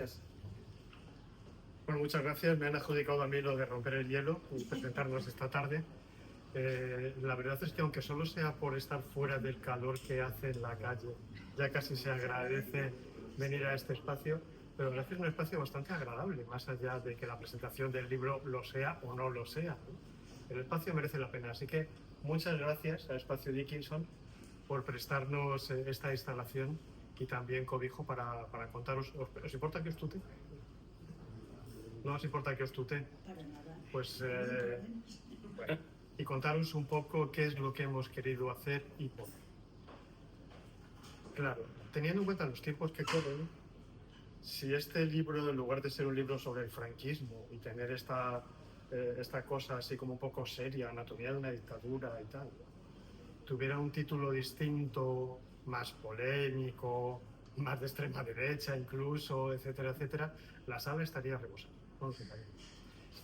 gracias. Bueno, muchas gracias. Me han adjudicado a mí lo de romper el hielo y presentarnos esta tarde. La verdad es que aunque solo sea por estar fuera del calor que hace en la calle, ya casi se agradece venir a este espacio, pero la verdad es que es un espacio bastante agradable, más allá de que la presentación del libro lo sea o no lo sea, ¿no? El espacio merece la pena, así que muchas gracias a Espacio Dickinson por prestarnos esta instalación y también cobijo para contaros. ¿Os importa que os tute? ¿No os importa que os tute? Para nada. Pues bueno, y contaros un poco qué es lo que hemos querido hacer y por qué. Claro, teniendo en cuenta los tiempos que corren, si este libro, en lugar de ser un libro sobre el franquismo y tener esta cosa así como un poco seria, anatomía de una dictadura y tal, tuviera un título distinto, más polémico, más de extrema derecha incluso, etcétera, etcétera, la sala estaría rebosando.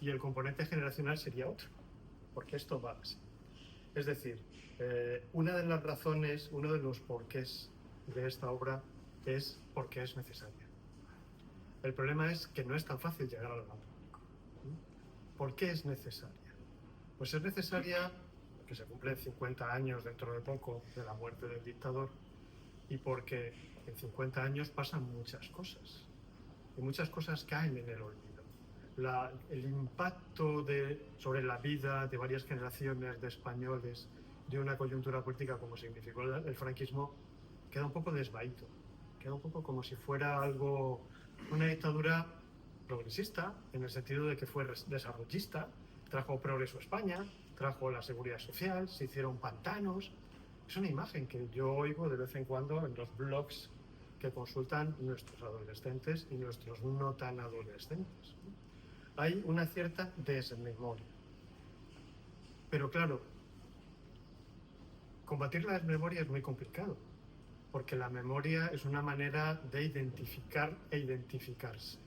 Y el componente generacional sería otro, porque esto va así. Es decir, una de las razones, uno de los porqués de esta obra es porque es necesaria. El problema es que no es tan fácil llegar al gran público. ¿Por qué es necesaria? Pues es necesaria porque se cumplen 50 años dentro de poco de la muerte del dictador y porque en 50 años pasan muchas cosas y muchas cosas caen en el olvido. El impacto sobre la vida de varias generaciones de españoles de una coyuntura política como significó el franquismo queda un poco desvaído, queda un poco como si fuera algo, una dictadura progresista, en el sentido de que fue desarrollista, trajo progreso a España, trajo la seguridad social, se hicieron pantanos. Es una imagen que yo oigo de vez en cuando en los blogs que consultan nuestros adolescentes y nuestros no tan adolescentes. Hay una cierta desmemoria. Pero claro, combatir la desmemoria es muy complicado, porque la memoria es una manera de identificar e identificarse.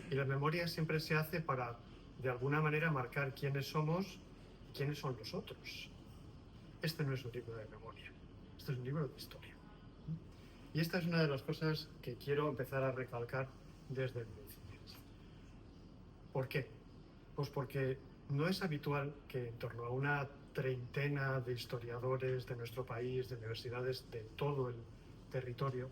Y la memoria siempre se hace para, de alguna manera, marcar quiénes somos y quiénes son los otros. Este no es un libro de memoria, este es un libro de historia. Y esta es una de las cosas que quiero empezar a recalcar desde el principio. ¿Por qué? Pues porque no es habitual que en torno a una treintena de historiadores de nuestro país, de universidades de todo el territorio,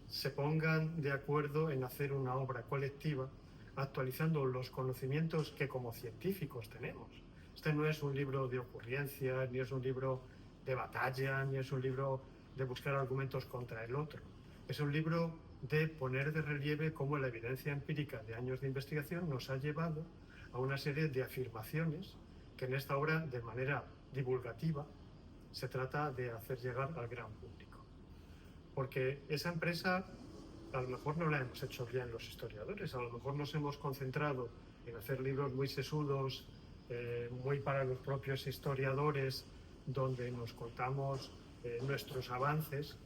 se pongan de acuerdo en hacer una obra colectiva actualizando los conocimientos que como científicos tenemos. Este no es un libro de ocurrencias, ni es un libro de batalla, ni es un libro de buscar argumentos contra el otro. Es un libro de poner de relieve cómo la evidencia empírica de años de investigación nos ha llevado a una serie de afirmaciones que en esta obra, de manera divulgativa, se trata de hacer llegar al gran público. Porque esa empresa a lo mejor no la hemos hecho bien los historiadores, a lo mejor nos hemos concentrado en hacer libros muy sesudos, muy para los propios historiadores, donde nos contamos nuestros avances,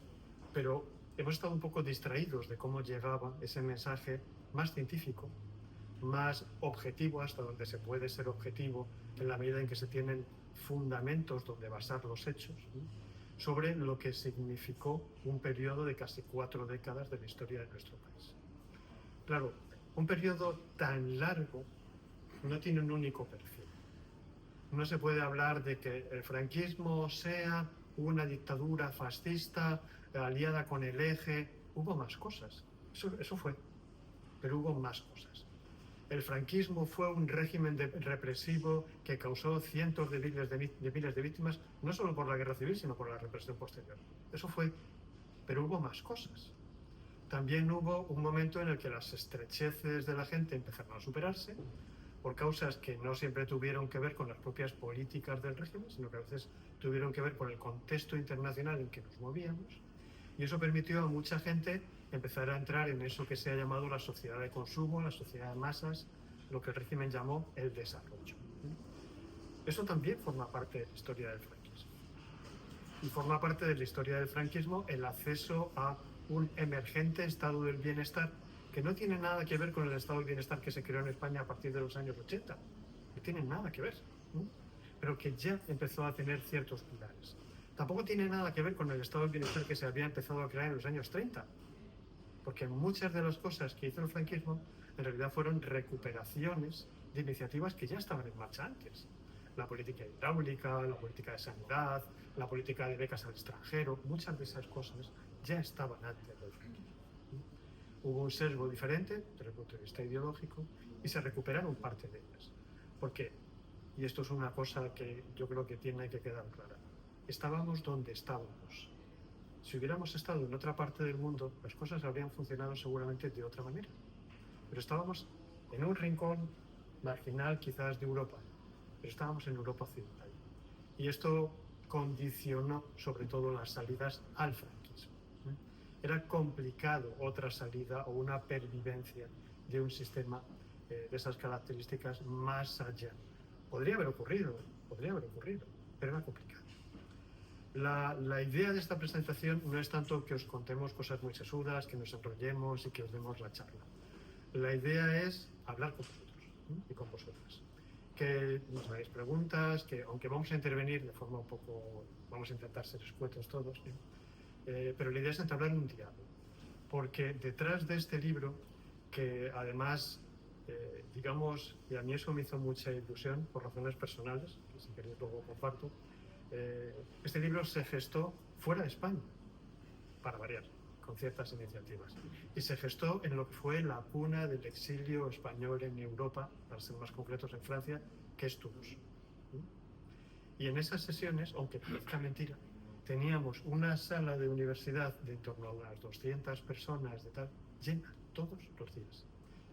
pero hemos estado un poco distraídos de cómo llegaba ese mensaje más científico, más objetivo, hasta donde se puede ser objetivo en la medida en que se tienen fundamentos donde basar los hechos, ¿no?, sobre lo que significó un periodo de casi 4 décadas de la historia de nuestro país. Claro, un periodo tan largo no tiene un único perfil. No se puede hablar de que el franquismo sea una dictadura fascista aliada con el Eje. Hubo más cosas, eso fue, pero hubo más cosas. El franquismo fue un régimen represivo que causó cientos de miles de víctimas, no solo por la guerra civil, sino por la represión posterior. Eso fue, pero hubo más cosas. También hubo un momento en el que las estrecheces de la gente empezaron a superarse por causas que no siempre tuvieron que ver con las propias políticas del régimen, sino que a veces tuvieron que ver con el contexto internacional en que nos movíamos. Y eso permitió a mucha gente empezar a entrar en eso que se ha llamado la sociedad de consumo, la sociedad de masas, lo que el régimen llamó el desarrollo. Eso también forma parte de la historia del franquismo. Y forma parte de la historia del franquismo el acceso a un emergente estado del bienestar que no tiene nada que ver con el estado del bienestar que se creó en España a partir de los años 80. No tiene nada que ver, ¿no?, pero que ya empezó a tener ciertos pilares. Tampoco tiene nada que ver con el estado del bienestar que se había empezado a crear en los años 30, porque muchas de las cosas que hizo el franquismo en realidad fueron recuperaciones de iniciativas que ya estaban en marcha antes. La política hidráulica, la política de sanidad, la política de becas al extranjero, muchas de esas cosas ya estaban antes del franquismo. Hubo un sesgo diferente desde el punto de vista ideológico y se recuperaron parte de ellas. ¿Por qué? Y esto es una cosa que yo creo que tiene que quedar clara. Estábamos donde estábamos. Si hubiéramos estado en otra parte del mundo, las cosas habrían funcionado seguramente de otra manera. Pero estábamos en un rincón marginal quizás de Europa, pero estábamos en Europa occidental. Y esto condicionó sobre todo las salidas al franquismo. Era complicado otra salida o una pervivencia de un sistema de esas características más allá. Podría haber ocurrido, pero era complicado. La idea de esta presentación no es tanto que os contemos cosas muy sesudas, que nos enrollemos y que os demos la charla. La idea es hablar con vosotros y con vosotras. Que nos hagáis preguntas, que aunque vamos a intervenir de forma un poco, vamos a intentar ser escuetos todos, pero la idea es entablar un diálogo. Porque detrás de este libro, que además, digamos, y a mí eso me hizo mucha ilusión por razones personales, que si queréis luego comparto, este libro se gestó fuera de España, para variar, con ciertas iniciativas. Y se gestó en lo que fue la cuna del exilio español en Europa, para ser más concretos en Francia, que es Toulouse. Y en esas sesiones, aunque parezca mentira, teníamos una sala de universidad de en torno a unas 200 personas de tal, llena todos los días,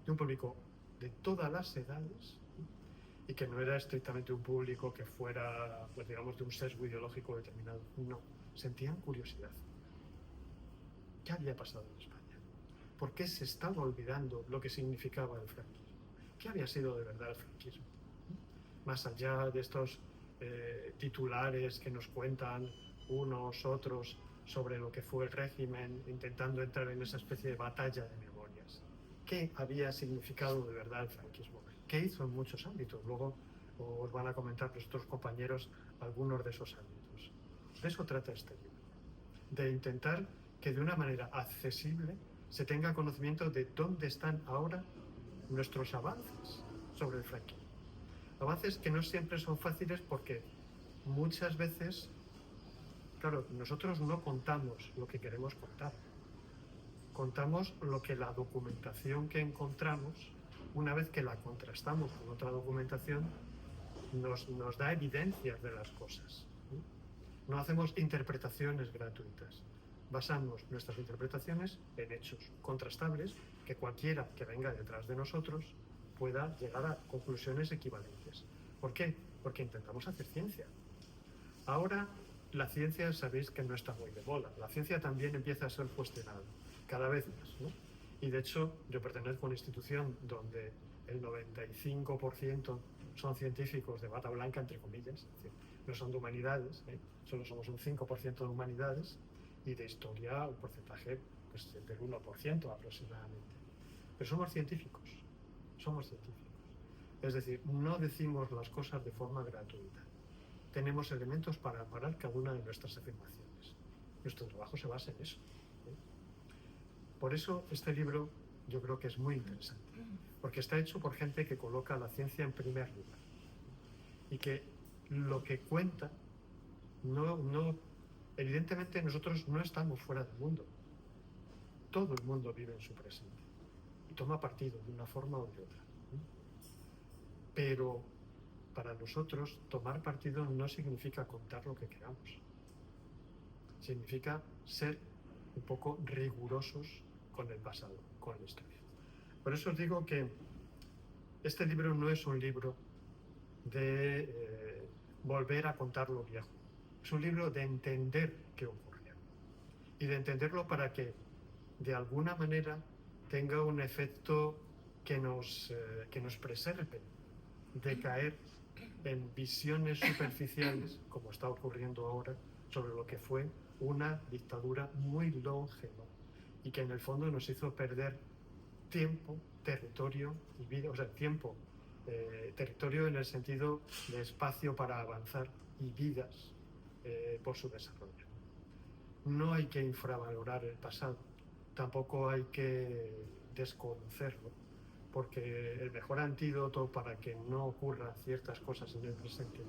de un público de todas las edades, y que no era estrictamente un público que fuera, pues digamos, de un sesgo ideológico determinado. No, sentían curiosidad. ¿Qué había pasado en España? ¿Por qué se estaba olvidando lo que significaba el franquismo? ¿Qué había sido de verdad el franquismo? Más allá de estos titulares que nos cuentan unos, otros, sobre lo que fue el régimen, intentando entrar en esa especie de batalla de memorias. ¿Qué había significado de verdad el franquismo? ¿Qué hizo en muchos ámbitos? Luego os van a comentar nuestros compañeros algunos de esos ámbitos. De eso trata este libro. De intentar que de una manera accesible se tenga conocimiento de dónde están ahora nuestros avances sobre el franquismo. Avances que no siempre son fáciles porque muchas veces, claro, nosotros no contamos lo que queremos contar. Contamos lo que la documentación que encontramos, una vez que la contrastamos con otra documentación, nos da evidencias de las cosas. No hacemos interpretaciones gratuitas. Basamos nuestras interpretaciones en hechos contrastables que cualquiera que venga detrás de nosotros pueda llegar a conclusiones equivalentes. ¿Por qué? Porque intentamos hacer ciencia. Ahora la ciencia sabéis que no está muy de moda. La ciencia también empieza a ser cuestionada, cada vez más, ¿no? Y de hecho yo pertenezco a una institución donde el 95% son científicos de bata blanca, entre comillas, es decir, no son de humanidades, solo somos un 5% de humanidades y de historia un porcentaje pues, del 1% aproximadamente. Pero somos científicos. Es decir, no decimos las cosas de forma gratuita. Tenemos elementos para amparar cada una de nuestras afirmaciones. Nuestro trabajo se basa en eso. Por eso este libro yo creo que es muy interesante, porque está hecho por gente que coloca la ciencia en primer lugar y que lo que cuenta evidentemente nosotros no estamos fuera del mundo. Todo el mundo vive en su presente y toma partido de una forma o de otra. Pero para nosotros tomar partido no significa contar lo que queramos. Significa ser un poco rigurosos con el pasado, con la historia. Por eso os digo que este libro no es un libro de volver a contar lo viejo. Es un libro de entender qué ocurrió. Y de entenderlo para que, de alguna manera, tenga un efecto que nos preserve de caer en visiones superficiales, como está ocurriendo ahora, sobre lo que fue una dictadura muy longeva y que en el fondo nos hizo perder tiempo, territorio y vida, o sea, tiempo, territorio en el sentido de espacio para avanzar y vidas por su desarrollo. No hay que infravalorar el pasado, tampoco hay que desconocerlo, porque el mejor antídoto para que no ocurran ciertas cosas en el presente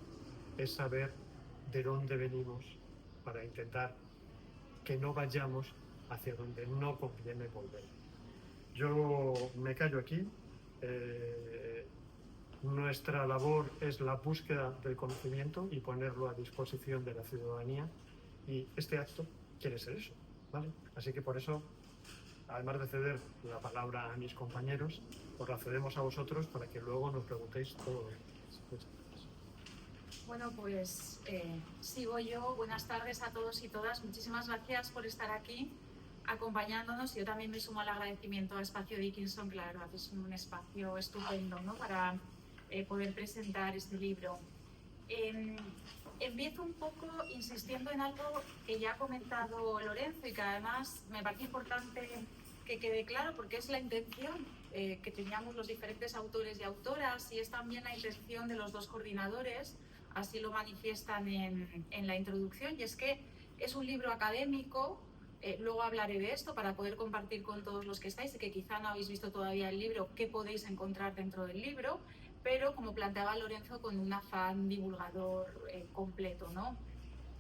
es saber de dónde venimos para intentar que no vayamos hacia donde no conviene volver. Yo me callo aquí. Nuestra labor es la búsqueda del conocimiento y ponerlo a disposición de la ciudadanía, y este acto quiere ser eso, ¿vale? Así que por eso, además de ceder la palabra a mis compañeros, os la cedemos a vosotros para que luego nos preguntéis todo lo que queráis. Bueno, pues sigo yo. Buenas tardes a todos y todas. Muchísimas gracias por estar aquí acompañándonos. Yo también me sumo al agradecimiento a Espacio Dickinson, que la verdad es un espacio estupendo, ¿no?, para poder presentar este libro. Empiezo un poco insistiendo en algo que ya ha comentado Lorenzo y que además me parece importante que quede claro, porque es la intención que teníamos los diferentes autores y autoras, y es también la intención de los dos coordinadores, así lo manifiestan en la introducción, y es que es un libro académico. Luego hablaré de esto para poder compartir con todos los que estáis y que quizá no habéis visto todavía el libro, qué podéis encontrar dentro del libro, pero como planteaba Lorenzo, con un afán divulgador completo, ¿no?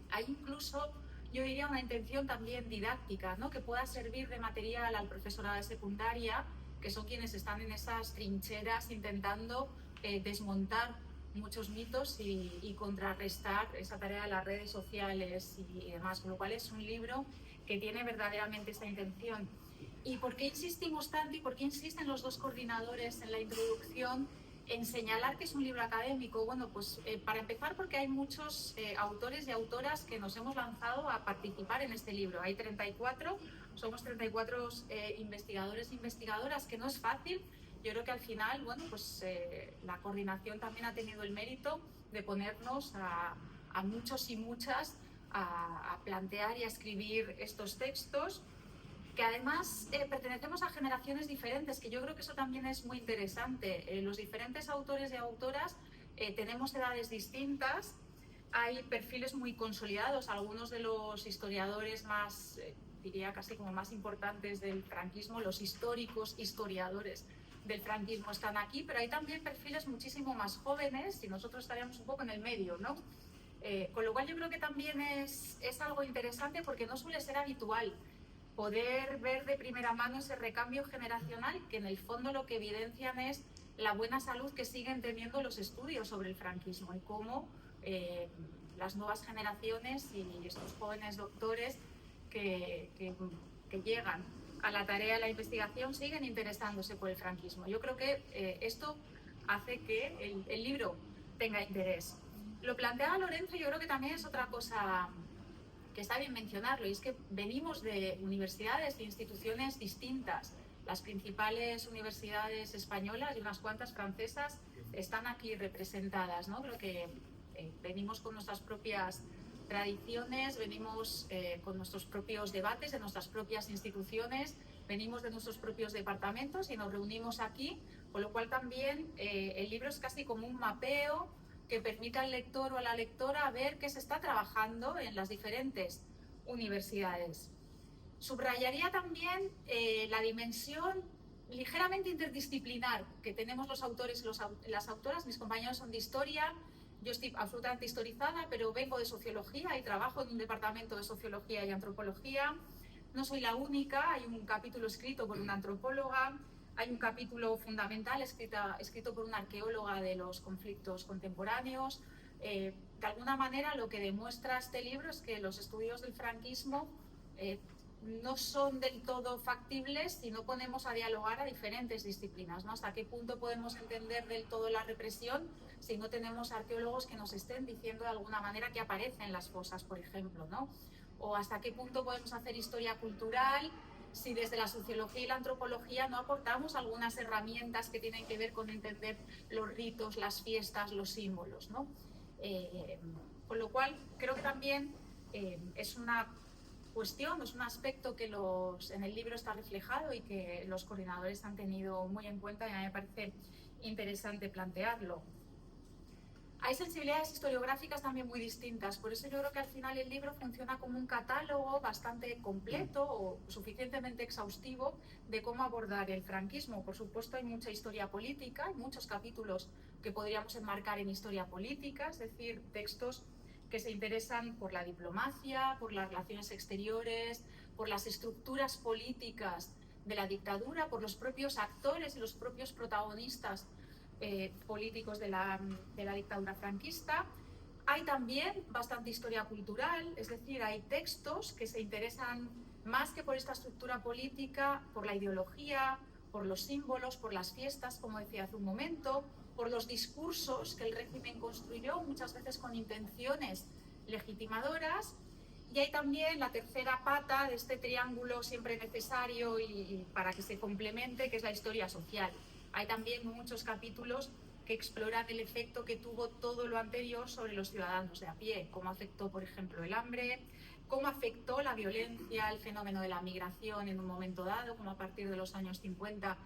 Hay incluso, yo diría, una intención también didáctica, ¿no?, que pueda servir de material al profesorado de secundaria, que son quienes están en esas trincheras intentando desmontar muchos mitos y contrarrestar esa tarea de las redes sociales y demás, con lo cual es un libro que tiene verdaderamente esta intención. ¿Y por qué insistimos tanto y por qué insisten los dos coordinadores en la introducción en señalar que es un libro académico? Bueno, pues para empezar, porque hay muchos autores y autoras que nos hemos lanzado a participar en este libro. Hay 34, somos 34 investigadores e investigadoras, que no es fácil. Yo creo que al final, bueno, pues la coordinación también ha tenido el mérito de ponernos a muchos y muchas a plantear y a escribir estos textos, que además pertenecemos a generaciones diferentes, que yo creo que eso también es muy interesante. Los diferentes autores y autoras tenemos edades distintas, hay perfiles muy consolidados. Algunos de los historiadores más, diría casi como más importantes del franquismo, los históricos historiadores del franquismo, están aquí, pero hay también perfiles muchísimo más jóvenes y nosotros estaríamos un poco en el medio, ¿no? Con lo cual yo creo que también es algo interesante, porque no suele ser habitual poder ver de primera mano ese recambio generacional, que en el fondo lo que evidencian es la buena salud que siguen teniendo los estudios sobre el franquismo y cómo las nuevas generaciones y estos jóvenes doctores que llegan a la tarea de la investigación siguen interesándose por el franquismo. Yo creo que esto hace que el libro tenga interés. Lo planteaba Lorenzo, yo creo que también es otra cosa que está bien mencionarlo, y es que venimos de universidades, de instituciones distintas. Las principales universidades españolas y unas cuantas francesas están aquí representadas, ¿no? Creo que venimos con nuestras propias tradiciones, venimos con nuestros propios debates de nuestras propias instituciones, venimos de nuestros propios departamentos y nos reunimos aquí, con lo cual también el libro es casi como un mapeo que permita al lector o a la lectora ver qué se está trabajando en las diferentes universidades. Subrayaría también la dimensión ligeramente interdisciplinar que tenemos los autores y las autoras. Mis compañeros son de historia, yo estoy absolutamente historizada, pero vengo de sociología y trabajo en un departamento de sociología y antropología. No soy la única, hay un capítulo escrito por una antropóloga, hay un capítulo fundamental escrito por una arqueóloga de los conflictos contemporáneos. De alguna manera, lo que demuestra este libro es que los estudios del franquismo no son del todo factibles si no ponemos a dialogar a diferentes disciplinas, ¿no? ¿Hasta qué punto podemos entender del todo la represión si no tenemos arqueólogos que nos estén diciendo de alguna manera que aparecen las fosas, por ejemplo, ¿no? O hasta qué punto podemos hacer historia cultural si desde la sociología y la antropología no aportamos algunas herramientas que tienen que ver con entender los ritos, las fiestas, los símbolos, ¿no? Con lo cual, creo que también es una cuestión, es un aspecto que en el libro está reflejado y que los coordinadores han tenido muy en cuenta, y a mí me parece interesante plantearlo. Hay sensibilidades historiográficas también muy distintas, por eso yo creo que al final el libro funciona como un catálogo bastante completo o suficientemente exhaustivo de cómo abordar el franquismo. Por supuesto hay mucha historia política, hay muchos capítulos que podríamos enmarcar en historia política, es decir, textos que se interesan por la diplomacia, por las relaciones exteriores, por las estructuras políticas de la dictadura, por los propios actores y los propios protagonistas políticos de la dictadura franquista. Hay también bastante historia cultural, es decir, hay textos que se interesan más que por esta estructura política, por la ideología, por los símbolos, por las fiestas, como decía hace un momento, por los discursos que el régimen construyó, muchas veces con intenciones legitimadoras. Y hay también la tercera pata de este triángulo siempre necesario y para que se complemente, que es la historia social. Hay también muchos capítulos que exploran el efecto que tuvo todo lo anterior sobre los ciudadanos de a pie, cómo afectó, por ejemplo, el hambre, cómo afectó la violencia, el fenómeno de la migración en un momento dado, como a partir de los años 50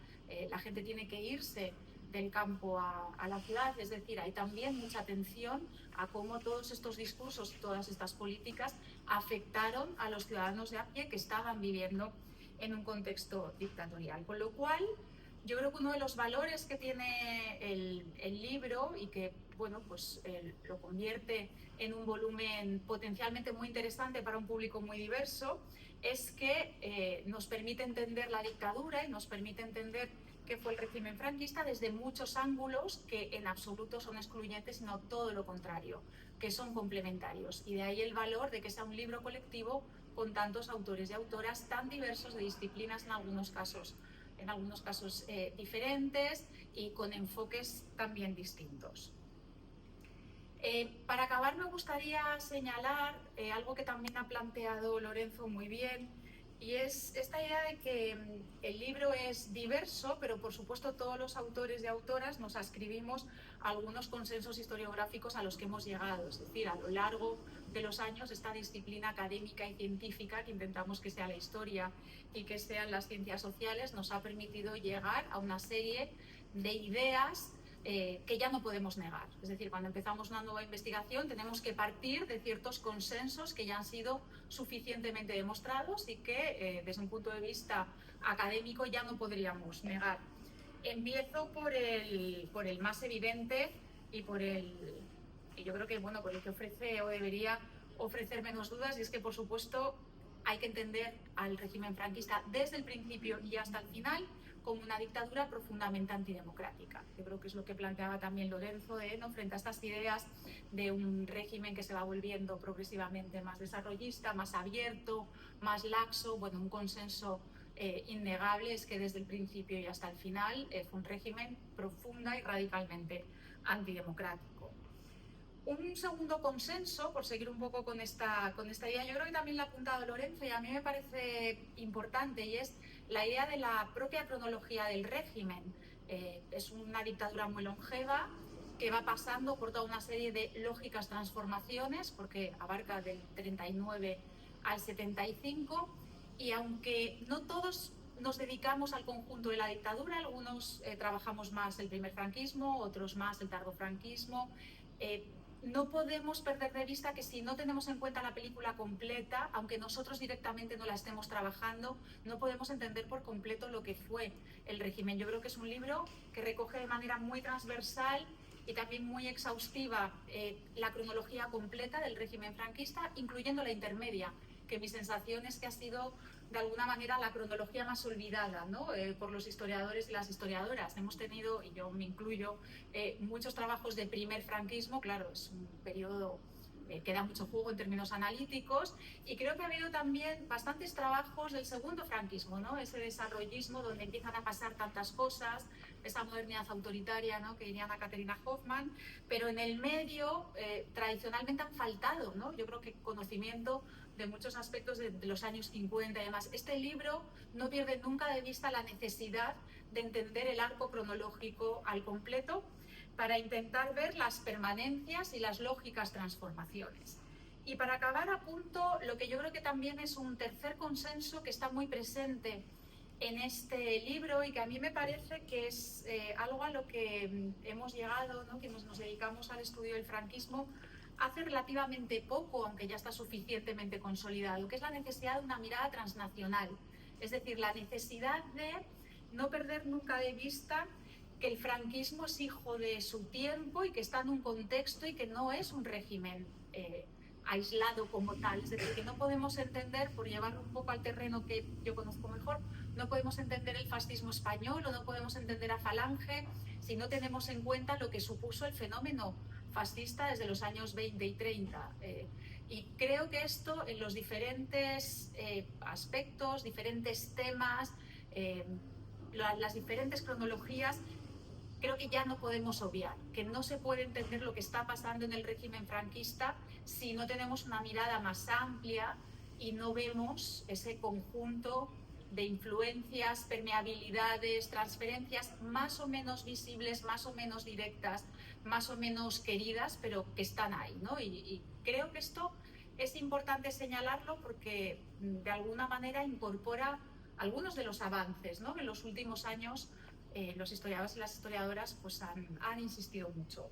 la gente tiene que irse del campo a la ciudad, es decir, hay también mucha atención a cómo todos estos discursos y todas estas políticas afectaron a los ciudadanos de a pie que estaban viviendo en un contexto dictatorial. Con lo cual, yo creo que uno de los valores que tiene el libro y que bueno, pues, lo convierte en un volumen potencialmente muy interesante para un público muy diverso es que nos permite entender la dictadura y nos permite entender qué fue el régimen franquista desde muchos ángulos que en absoluto son excluyentes, sino todo lo contrario, que son complementarios. Y de ahí el valor de que sea un libro colectivo con tantos autores y autoras tan diversos de disciplinas en algunos casos diferentes y con enfoques también distintos. Para acabar me gustaría señalar algo que también ha planteado Lorenzo muy bien, y es esta idea de que el libro es diverso, pero por supuesto todos los autores y autoras nos ascribimos a algunos consensos historiográficos a los que hemos llegado, es decir, a lo largo de los años esta disciplina académica y científica que intentamos que sea la historia y que sean las ciencias sociales nos ha permitido llegar a una serie de ideas que ya no podemos negar. Es decir, cuando empezamos una nueva investigación tenemos que partir de ciertos consensos que ya han sido suficientemente demostrados y que desde un punto de vista académico ya no podríamos negar. Empiezo por el más evidente y yo creo que bueno, por el que ofrece o debería ofrecer menos dudas, y es que por supuesto hay que entender al régimen franquista desde el principio y hasta el final como una dictadura profundamente antidemocrática. Yo creo que es lo que planteaba también Lorenzo, ¿no? Frente a estas ideas de un régimen que se va volviendo progresivamente más desarrollista, más abierto, más laxo. Bueno, un consenso innegable es que desde el principio y hasta el final fue un régimen profunda y radicalmente antidemocrático. Un segundo consenso, por seguir un poco con esta idea, yo creo que también la ha apuntado Lorenzo y a mí me parece importante, y es la idea de la propia cronología del régimen. Es una dictadura muy longeva que va pasando por toda una serie de lógicas transformaciones, porque abarca del 39 al 75, y aunque no todos nos dedicamos al conjunto de la dictadura, algunos trabajamos más el primer franquismo, otros más el tardofranquismo, no podemos perder de vista que si no tenemos en cuenta la película completa, aunque nosotros directamente no la estemos trabajando, no podemos entender por completo lo que fue el régimen. Yo creo que es un libro que recoge de manera muy transversal y también muy exhaustiva la cronología completa del régimen franquista, incluyendo la intermedia, que mi sensación es que ha sido de alguna manera la cronología más olvidada, ¿no? Por los historiadores y las historiadoras. Hemos tenido, y yo me incluyo, muchos trabajos de primer franquismo, claro, es un periodo que da mucho juego en términos analíticos, y creo que ha habido también bastantes trabajos del segundo franquismo, ¿no? Ese desarrollismo donde empiezan a pasar tantas cosas, esa modernidad autoritaria, ¿no? Que dirían a Caterina Hoffman, pero en el medio tradicionalmente han faltado, ¿no? Yo creo que conocimiento de muchos aspectos de los años 50 y demás. Este libro no pierde nunca de vista la necesidad de entender el arco cronológico al completo para intentar ver las permanencias y las lógicas transformaciones. Y para acabar apunto lo que yo creo que también es un tercer consenso que está muy presente en este libro y que a mí me parece que es algo a lo que hemos llegado, ¿no? Que nos dedicamos al estudio del franquismo hace relativamente poco, aunque ya está suficientemente consolidado, que es la necesidad de una mirada transnacional. Es decir, la necesidad de no perder nunca de vista que el franquismo es hijo de su tiempo y que está en un contexto y que no es un régimen aislado como tal. Es decir, que no podemos entender, por llevarlo un poco al terreno que yo conozco mejor, no podemos entender el fascismo español o no podemos entender a Falange si no tenemos en cuenta lo que supuso el fenómeno fascista desde los años 20 y 30. Y creo que esto en los diferentes aspectos, diferentes temas, las diferentes cronologías, creo que ya no podemos obviar, que no se puede entender lo que está pasando en el régimen franquista si no tenemos una mirada más amplia y no vemos ese conjunto de influencias, permeabilidades, transferencias más o menos visibles, más o menos directas, más o menos queridas, pero que están ahí, ¿no? Y creo que esto es importante señalarlo porque de alguna manera incorpora algunos de los avances, ¿no? Que en los últimos años los historiadores y las historiadoras pues han insistido mucho.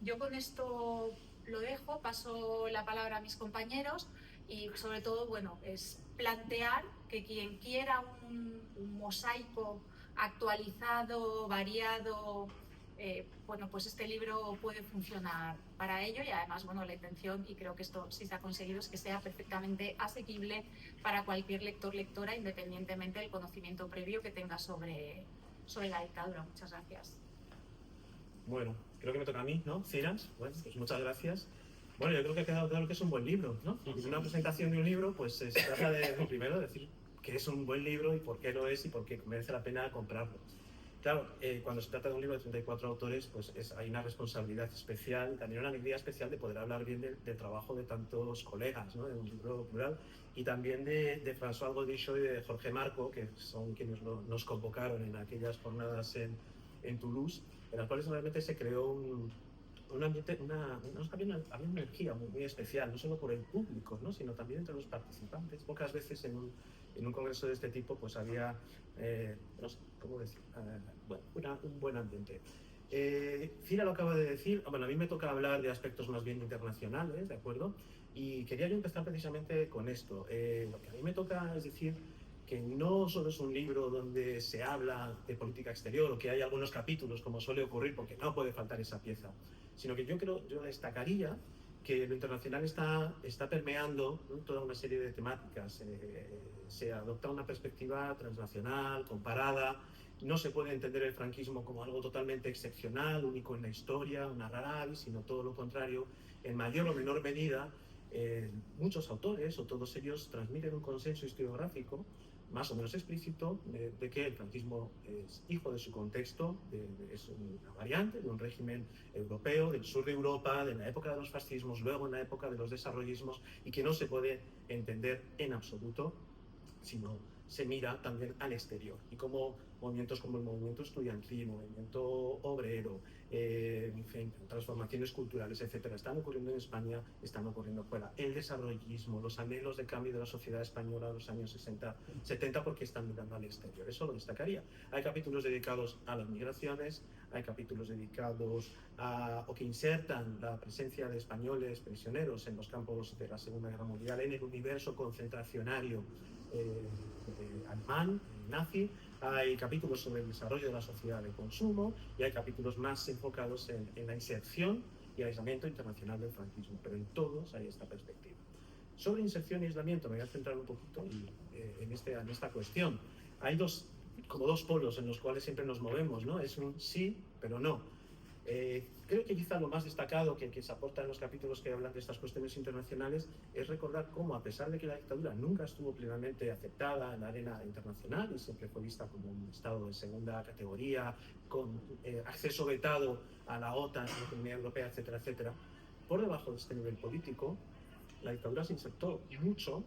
Yo con esto lo dejo, paso la palabra a mis compañeros y sobre todo, bueno, es plantear que quien quiera un mosaico actualizado, variado, bueno, pues este libro puede funcionar para ello y además, bueno, la intención, y creo que esto sí se ha conseguido, es que sea perfectamente asequible para cualquier lector, lectora, independientemente del conocimiento previo que tenga sobre la dictadura. Muchas gracias. Bueno, creo que me toca a mí, ¿no? Ciras, bueno, pues muchas gracias. Bueno, yo creo que ha quedado claro que es un buen libro, ¿no? Y en una presentación de un libro, pues se trata de, primero, decir que es un buen libro y por qué lo es y por qué merece la pena comprarlo. Claro, cuando se trata de un libro de 34 autores, pues hay una responsabilidad especial, también una alegría especial de poder hablar bien del trabajo de tantos colegas, ¿no? De un libro plural, y también de François Godichot y de Jorge Marco, que son quienes nos convocaron en aquellas jornadas en Toulouse, en las cuales realmente se creó un ambiente, había una energía muy especial, no solo por el público, ¿no? Sino también entre los participantes. Pocas veces en un congreso de este tipo pues había, no sé, ¿cómo decir? Bueno, un buen ambiente. Cira lo acaba de decir, bueno, a mí me toca hablar de aspectos más bien internacionales, ¿de acuerdo? Y quería yo empezar precisamente con esto. Lo que a mí me toca es decir que no solo es un libro donde se habla de política exterior o que hay algunos capítulos, como suele ocurrir, porque no puede faltar esa pieza, sino que yo destacaría que lo internacional está permeando, ¿no?, toda una serie de temáticas. Se adopta una perspectiva transnacional, comparada. No se puede entender el franquismo como algo totalmente excepcional, único en la historia, una rara avis, sino todo lo contrario. En mayor o menor medida, muchos autores, o todos ellos, transmiten un consenso historiográfico más o menos explícito de que el franquismo es hijo de su contexto, es una variante de un régimen europeo, del sur de Europa, de la época de los fascismos, luego en la época de los desarrollismos, y que no se puede entender en absoluto sino se mira también al exterior. Y como movimientos como el movimiento estudiantil, movimiento obrero, en fin, transformaciones culturales, etcétera, están ocurriendo en España, están ocurriendo fuera. El desarrollismo, los anhelos de cambio de la sociedad española de los años 60, 70, porque están mirando al exterior. Eso lo destacaría. Hay capítulos dedicados a las migraciones, hay capítulos dedicados o que insertan la presencia de españoles prisioneros en los campos de la Segunda Guerra Mundial, en el universo concentracionario alemán, nazi. Hay capítulos sobre el desarrollo de la sociedad de consumo y hay capítulos más enfocados en la inserción y aislamiento internacional del franquismo, pero en todos hay esta perspectiva. Sobre inserción y aislamiento me voy a centrar un poquito en esta cuestión. Hay como dos polos en los cuales siempre nos movemos, ¿no? Es un sí, pero no. Creo que quizá lo más destacado que se aporta en los capítulos que hablan de estas cuestiones internacionales es recordar cómo, a pesar de que la dictadura nunca estuvo plenamente aceptada en la arena internacional y siempre fue vista como un estado de segunda categoría, con acceso vetado a la OTAN, a la Comunidad Europea, etcétera, etcétera, por debajo de este nivel político, la dictadura se insertó mucho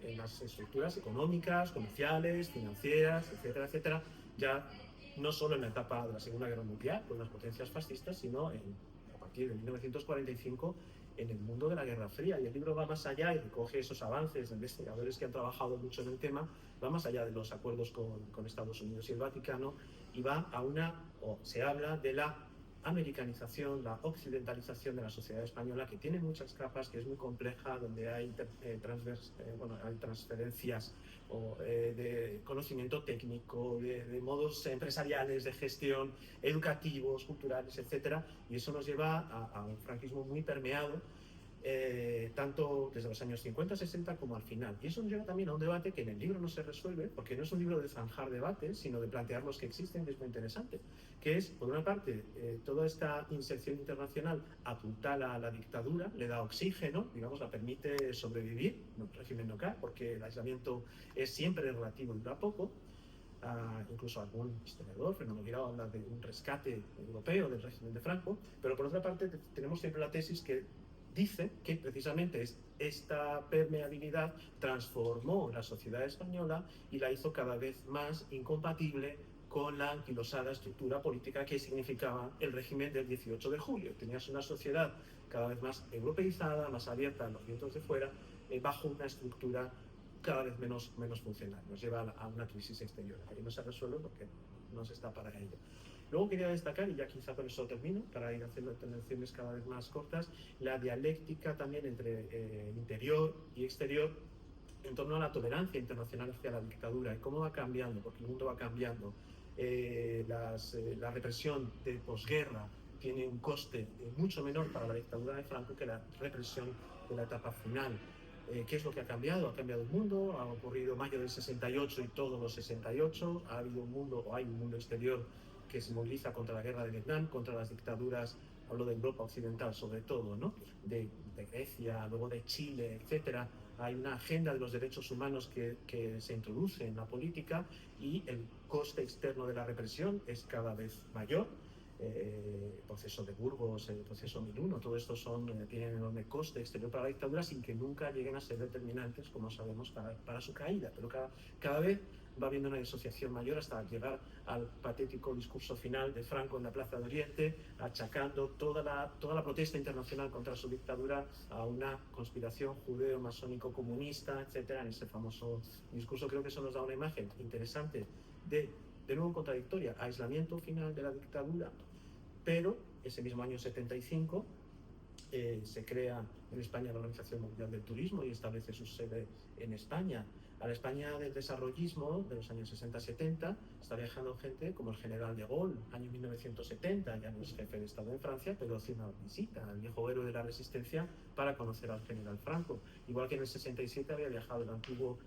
en las estructuras económicas, comerciales, financieras, etcétera, etcétera, ya no solo en la etapa de la Segunda Guerra Mundial con las potencias fascistas, sino a partir de 1945 en el mundo de la Guerra Fría. Y el libro va más allá y recoge esos avances de investigadores que han trabajado mucho en el tema, va más allá de los acuerdos con Estados Unidos y el Vaticano, y va se habla de la americanización, la occidentalización de la sociedad española, que tiene muchas capas, que es muy compleja, donde hay, hay transferencias de conocimiento técnico, de modos empresariales, de gestión, educativos, culturales, etcétera, y eso nos lleva a un franquismo muy permeado, tanto desde los años 50, 60 como al final. Y eso nos lleva también a un debate que en el libro no se resuelve, porque no es un libro de zanjar debates, sino de plantear los que existen, que es muy interesante, que es, por una parte, toda esta inserción internacional apuntala a la dictadura, le da oxígeno, digamos, la permite sobrevivir, el régimen no cae, porque el aislamiento es siempre relativo y dura poco. Incluso algún historiador, Fernando Guirao, habla de un rescate europeo del régimen de Franco, pero por otra parte tenemos siempre la tesis que dice que precisamente esta permeabilidad transformó la sociedad española y la hizo cada vez más incompatible con la anquilosada estructura política que significaba el régimen del 18 de julio. Tenías una sociedad cada vez más europeizada, más abierta a los vientos de fuera, bajo una estructura cada vez menos funcional. Nos lleva a una crisis exterior. Ahí no se resuelve porque no se está para ello. Luego quería destacar, y ya quizá con eso termino, para ir haciendo intervenciones cada vez más cortas, la dialéctica también entre interior y exterior en torno a la tolerancia internacional hacia la dictadura y cómo va cambiando, porque el mundo va cambiando. La represión de posguerra tiene un coste mucho menor para la dictadura de Franco que la represión de la etapa final. ¿Qué es lo que ha cambiado? Ha cambiado el mundo, ha ocurrido mayo del 68 y todos los 68, ha habido un mundo, o hay un mundo exterior que se moviliza contra la guerra de Vietnam, contra las dictaduras, hablo de Europa Occidental sobre todo, ¿no? de Grecia, luego de Chile, etcétera. Hay una agenda de los derechos humanos que se introduce en la política y el coste externo de la represión es cada vez mayor. El proceso de Burgos, el proceso 1001, todo esto tienen enorme coste exterior para la dictadura sin que nunca lleguen a ser determinantes, como sabemos, para su caída. Pero cada vez va habiendo una disociación mayor hasta llegar al patético discurso final de Franco en la Plaza de Oriente, achacando toda la protesta internacional contra su dictadura a una conspiración judeo-masónico-comunista, etcétera, en ese famoso discurso. Creo que eso nos da una imagen interesante de nuevo contradictoria, aislamiento final de la dictadura, pero ese mismo año 75 se crea en España la Organización Mundial del Turismo y establece su sede en España. A la España del desarrollismo de los años 60-70 está viajando gente como el general de Gaulle, año 1970, ya no es jefe de Estado en Francia, pero hace una visita al viejo héroe de la Resistencia para conocer al general Franco. Igual que en el 67 había viajado el antiguo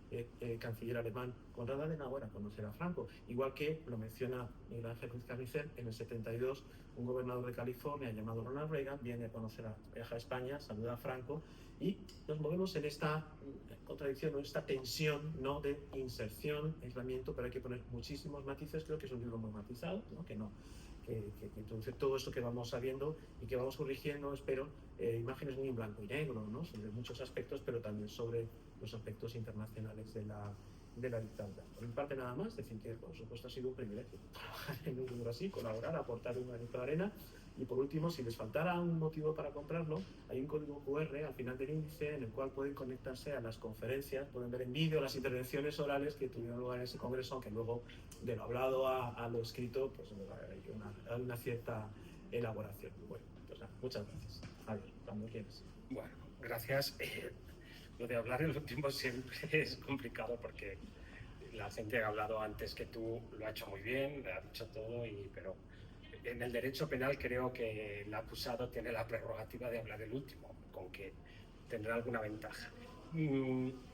canciller alemán Konrad Adenauer a conocer a Franco. Igual que, lo menciona Miguel Ángel Ruiz Carnicer, en el 72 un gobernador de California llamado Ronald Reagan viene a viaja a España, saluda a Franco, y nos movemos en esta contradicción, en esta tensión, ¿no?, de inserción, aislamiento, pero hay que poner muchísimos matices. Creo que es un libro muy matizado, ¿no? que introduce todo esto que vamos sabiendo y que vamos corrigiendo, espero, imágenes muy en blanco y negro, ¿no?, sobre muchos aspectos, pero también sobre los aspectos internacionales de la dictadura. Por mi parte nada más, decir que por supuesto ha sido un privilegio trabajar en un libro así, colaborar, aportar un granito de arena. Y por último, si les faltara un motivo para comprarlo, hay un código QR al final del índice en el cual pueden conectarse a las conferencias, pueden ver en vídeo las intervenciones orales que tuvieron lugar en ese congreso, aunque luego de lo hablado a lo escrito pues hay una cierta elaboración. Bueno, pues nada, muchas gracias. Javier, cuando quieras. Bueno, gracias. Lo de hablar en los tiempos siempre es complicado porque la gente que ha hablado antes que tú lo ha hecho muy bien, ha dicho todo, pero en el derecho penal creo que el acusado tiene la prerrogativa de hablar el último, con que tendrá alguna ventaja.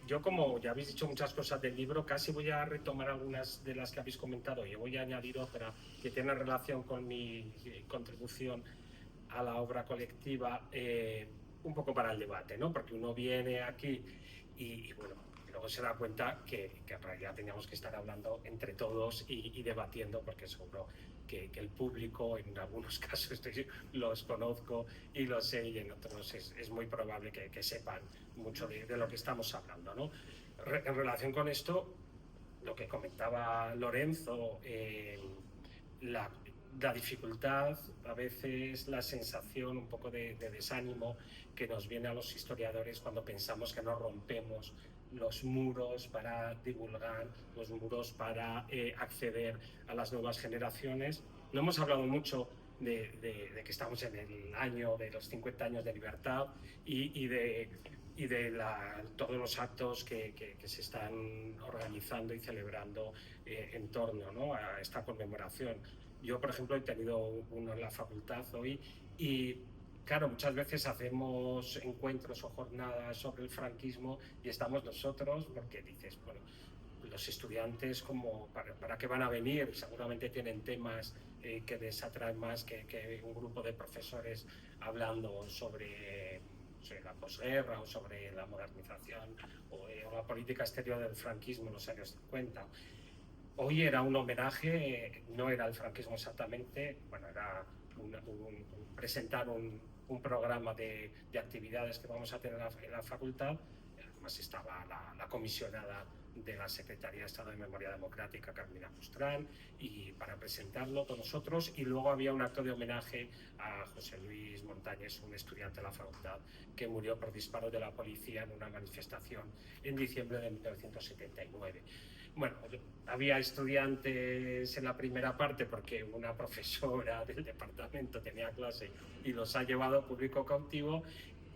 Yo, como ya habéis dicho muchas cosas del libro, casi voy a retomar algunas de las que habéis comentado y voy a añadir otra que tiene relación con mi contribución a la obra colectiva, un poco para el debate, ¿no? Porque uno viene aquí y bueno, luego se da cuenta que en realidad teníamos que estar hablando entre todos y debatiendo, porque seguro que el público, en algunos casos los conozco y los sé, y en otros es muy probable que sepan mucho de lo que estamos hablando, ¿no? En relación con esto, lo que comentaba Lorenzo, la dificultad, a veces la sensación un poco de desánimo que nos viene a los historiadores cuando pensamos que no rompemos los muros para divulgar, los muros para acceder a las nuevas generaciones. No hemos hablado mucho de que estamos en el año de los 50 años de libertad y de todos los actos que se están organizando y celebrando en torno, ¿no?, a esta conmemoración. Yo, por ejemplo, he tenido uno en la facultad hoy y, claro, muchas veces hacemos encuentros o jornadas sobre el franquismo y estamos nosotros, porque dices, bueno, los estudiantes, como ¿para qué van a venir? Seguramente tienen temas que les atraen más que un grupo de profesores hablando sobre la posguerra o sobre la modernización o la política exterior del franquismo en los años 50. Hoy era un homenaje, no era el franquismo exactamente, bueno, era presentar un programa de actividades que vamos a tener en la facultad. Además estaba la comisionada de la Secretaría de Estado de Memoria Democrática, Carmina Bustrán, y para presentarlo con nosotros, y luego había un acto de homenaje a José Luis Montañés, un estudiante de la facultad que murió por disparos de la policía en una manifestación en diciembre de 1979. Bueno, había estudiantes en la primera parte porque una profesora del departamento tenía clase y los ha llevado público cautivo,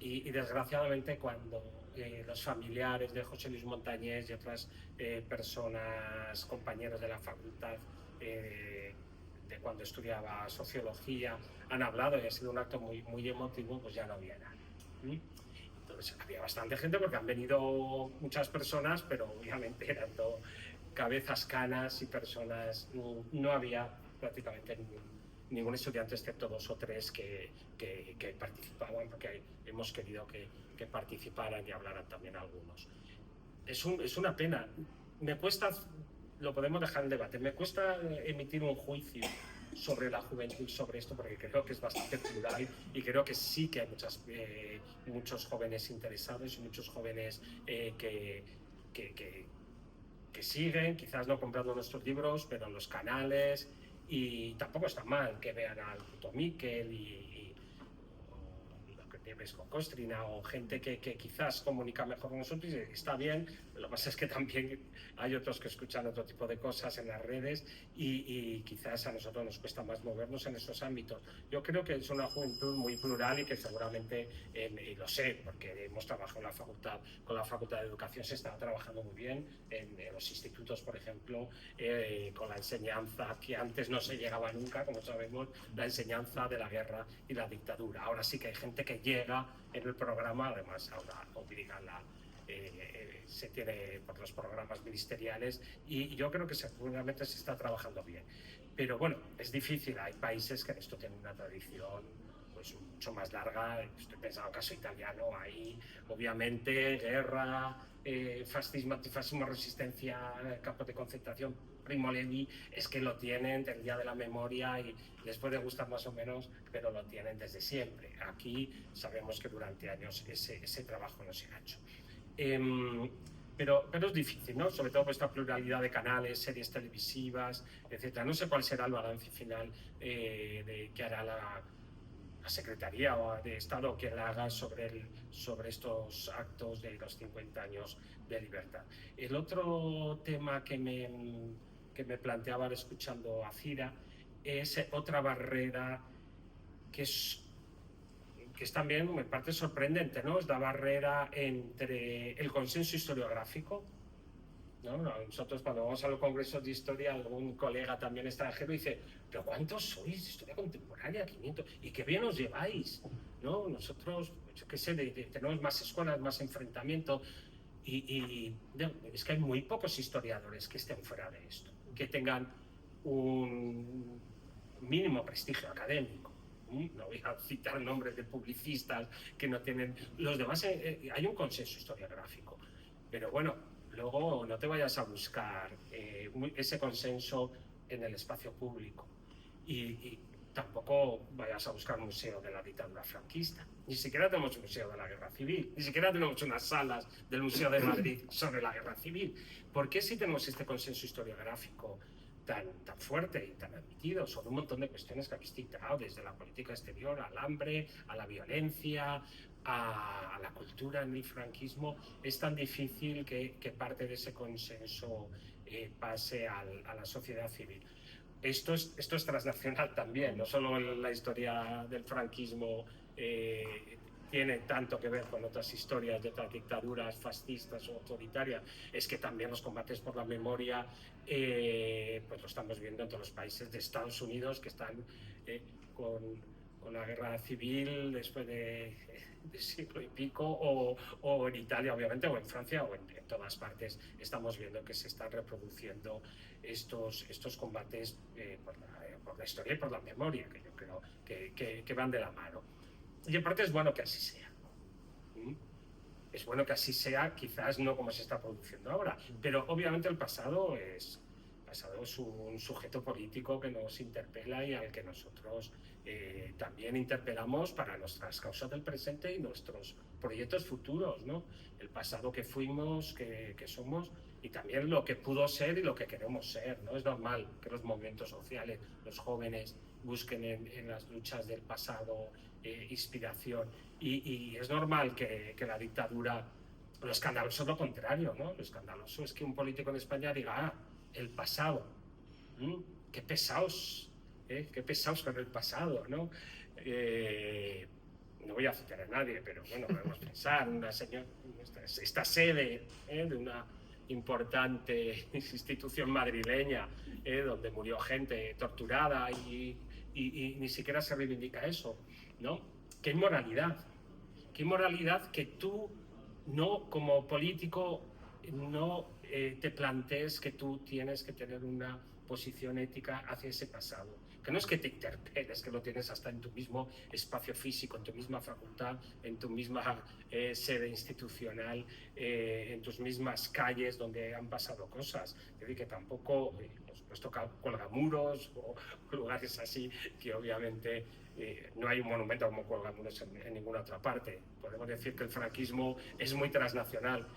y desgraciadamente cuando los familiares de José Luis Montañés y otras personas, compañeros de la facultad de cuando estudiaba sociología, han hablado y ha sido un acto muy, muy emotivo, pues ya no había nada. Entonces había bastante gente porque han venido muchas personas, pero obviamente eran todo cabezas canas y personas, no había prácticamente ningún estudiante excepto 2 o 3 que participaban, porque hemos querido que participaran y hablaran también algunos. Es una pena. Me cuesta, lo podemos dejar en debate, me cuesta emitir un juicio sobre la juventud, sobre esto, porque creo que es bastante plural y creo que sí que hay muchos jóvenes interesados y muchos jóvenes que siguen, quizás no comprando nuestros libros, pero en los canales, y tampoco está mal que vean al puto Miquel y lo que tienes con Costrina o gente que quizás comunica mejor con nosotros, y está bien. Lo que pasa es que también hay otros que escuchan otro tipo de cosas en las redes y quizás a nosotros nos cuesta más movernos en esos ámbitos. Yo creo que es una juventud muy plural y que seguramente, y lo sé porque hemos trabajado en la facultad, con la Facultad de Educación se está trabajando muy bien en los institutos, por ejemplo, con la enseñanza que antes no se llegaba nunca, como sabemos, la enseñanza de la guerra y la dictadura. Ahora sí que hay gente que llega en el programa, además ahora obligan se tiene por los programas ministeriales, y yo creo que seguramente se está trabajando bien. Pero bueno, es difícil, hay países que en esto tienen una tradición pues mucho más larga. Estoy pensando en el caso italiano, ahí obviamente guerra, fascismo, antifascismo, resistencia, campos de concentración, Primo Levi, es que lo tienen del Día de la Memoria y les puede gustar más o menos, pero lo tienen desde siempre. Aquí sabemos que durante años ese trabajo no se ha hecho. Pero es difícil, ¿no? Sobre todo por esta pluralidad de canales, series televisivas, etcétera. No sé cuál será el balance final que hará la Secretaría de Estado, que la haga sobre estos actos de los 50 años de libertad. El otro tema que me planteaba escuchando a Cira es otra barrera que es también en parte sorprendente, ¿no? Es la barrera entre el consenso historiográfico, ¿no? Nosotros cuando vamos a los congresos de historia, algún colega también extranjero dice, ¿pero cuántos sois de historia contemporánea? 500. ¿Y qué bien os lleváis? ¿No? Nosotros, yo qué sé, tenemos más escuelas, más enfrentamiento, y es que hay muy pocos historiadores que estén fuera de esto, que tengan un mínimo prestigio académico. No voy a citar nombres de publicistas que no tienen. Los demás, hay un consenso historiográfico, pero bueno, luego no te vayas a buscar ese consenso en el espacio público, y tampoco vayas a buscar un museo de la dictadura franquista. Ni siquiera tenemos un museo de la guerra civil, ni siquiera tenemos unas salas del Museo de Madrid sobre la guerra civil. ¿Por qué si tenemos este consenso historiográfico tan fuerte y tan admitido sobre un montón de cuestiones que habéis citado, desde la política exterior, al hambre, a la violencia, a la cultura en el franquismo, es tan difícil que parte de ese consenso pase a la sociedad civil. Esto es transnacional también, no solo la historia del franquismo tiene tanto que ver con otras historias de otras dictaduras fascistas o autoritarias, es que también los combates por la memoria pues lo estamos viendo en todos los países de Estados Unidos que están con la guerra civil después de siglo y pico, o en Italia obviamente, o en Francia, o en todas partes estamos viendo que se están reproduciendo estos combates por la historia y por la memoria, que yo creo que van de la mano. Y en parte es bueno que así sea. Es bueno que así sea, quizás no como se está produciendo ahora, pero obviamente el pasado es un sujeto político que nos interpela y al que nosotros también interpelamos para nuestras causas del presente y nuestros proyectos futuros, ¿no? El pasado que fuimos, que somos, y también lo que pudo ser y lo que queremos ser, ¿no? Es normal que los movimientos sociales, los jóvenes, busquen en las luchas del pasado inspiración, y es normal que la dictadura, lo escandaloso es lo contrario, ¿no? Lo escandaloso es que un político en España diga, el pasado, qué pesados con el pasado, ¿no? No voy a citar a nadie, pero bueno, podemos pensar, esta sede de una importante institución madrileña, donde murió gente torturada y ni siquiera se reivindica eso, ¿no? Qué inmoralidad que tú no, como político, no te plantees que tú tienes que tener una posición ética hacia ese pasado. Que no es que te interpeles, que lo tienes hasta en tu mismo espacio físico, en tu misma facultad, en tu misma sede institucional, en tus mismas calles donde han pasado cosas. Es decir, que tampoco nos toca colgamuros o lugares así, que obviamente no hay un monumento como colgamuros en ninguna otra parte. Podemos decir que el franquismo es muy transnacional,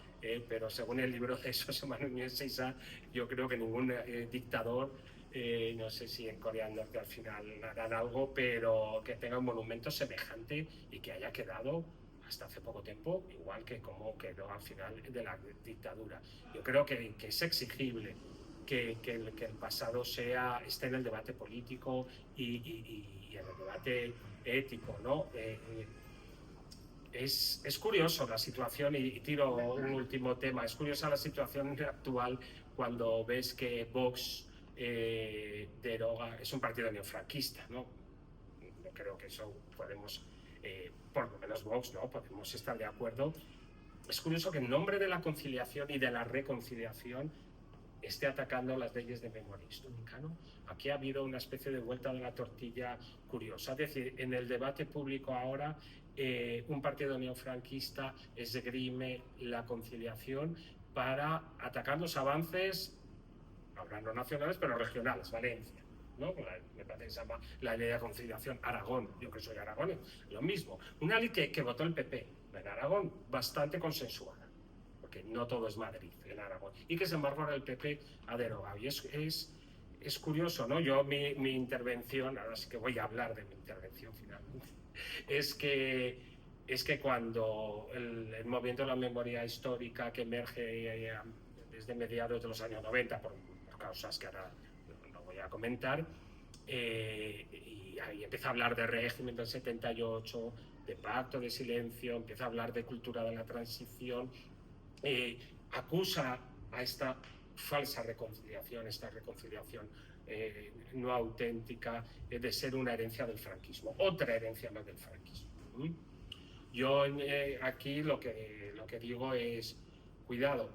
pero según el libro de José Manuel Núñez Seixas, yo creo que ningún dictador, no sé si en Corea del Norte al final harán algo, pero que tenga un monumento semejante y que haya quedado hasta hace poco tiempo igual que como quedó al final de la dictadura. Yo creo que es exigible que el pasado esté en el debate político y en el debate ético, ¿no? Es curioso la situación, y tiro un último tema, es curiosa la situación actual cuando ves que Vox deroga, es un partido neofranquista, ¿no? Yo creo que eso podemos, por lo menos Vox, ¿no? Podemos estar de acuerdo. Es curioso que en nombre de la conciliación y de la reconciliación esté atacando las leyes de memoria histórica, ¿no? Aquí ha habido una especie de vuelta de la tortilla curiosa. Es decir, en el debate público ahora, un partido neofranquista esgrime la conciliación para atacar los avances, ahora no nacionales, pero regionales, Valencia, ¿no? Me parece que se llama la ley de conciliación. Aragón, yo que soy aragonés, lo mismo. Una ley que votó el PP en Aragón, bastante consensuada, porque no todo es Madrid en Aragón, y que sin embargo ahora el PP ha derogado. Y es curioso, ¿no? Yo mi intervención, ahora sí que voy a hablar de mi intervención finalmente, es que cuando el movimiento de la memoria histórica que emerge desde mediados de los años 90 por causas que ahora no voy a comentar, y ahí empieza a hablar de régimen del 78, de pacto de silencio, empieza a hablar de cultura de la transición, acusa a esta falsa reconciliación, esta reconciliación no auténtica, de ser una herencia del franquismo, otra herencia más del franquismo. Yo aquí lo que digo es, cuidado,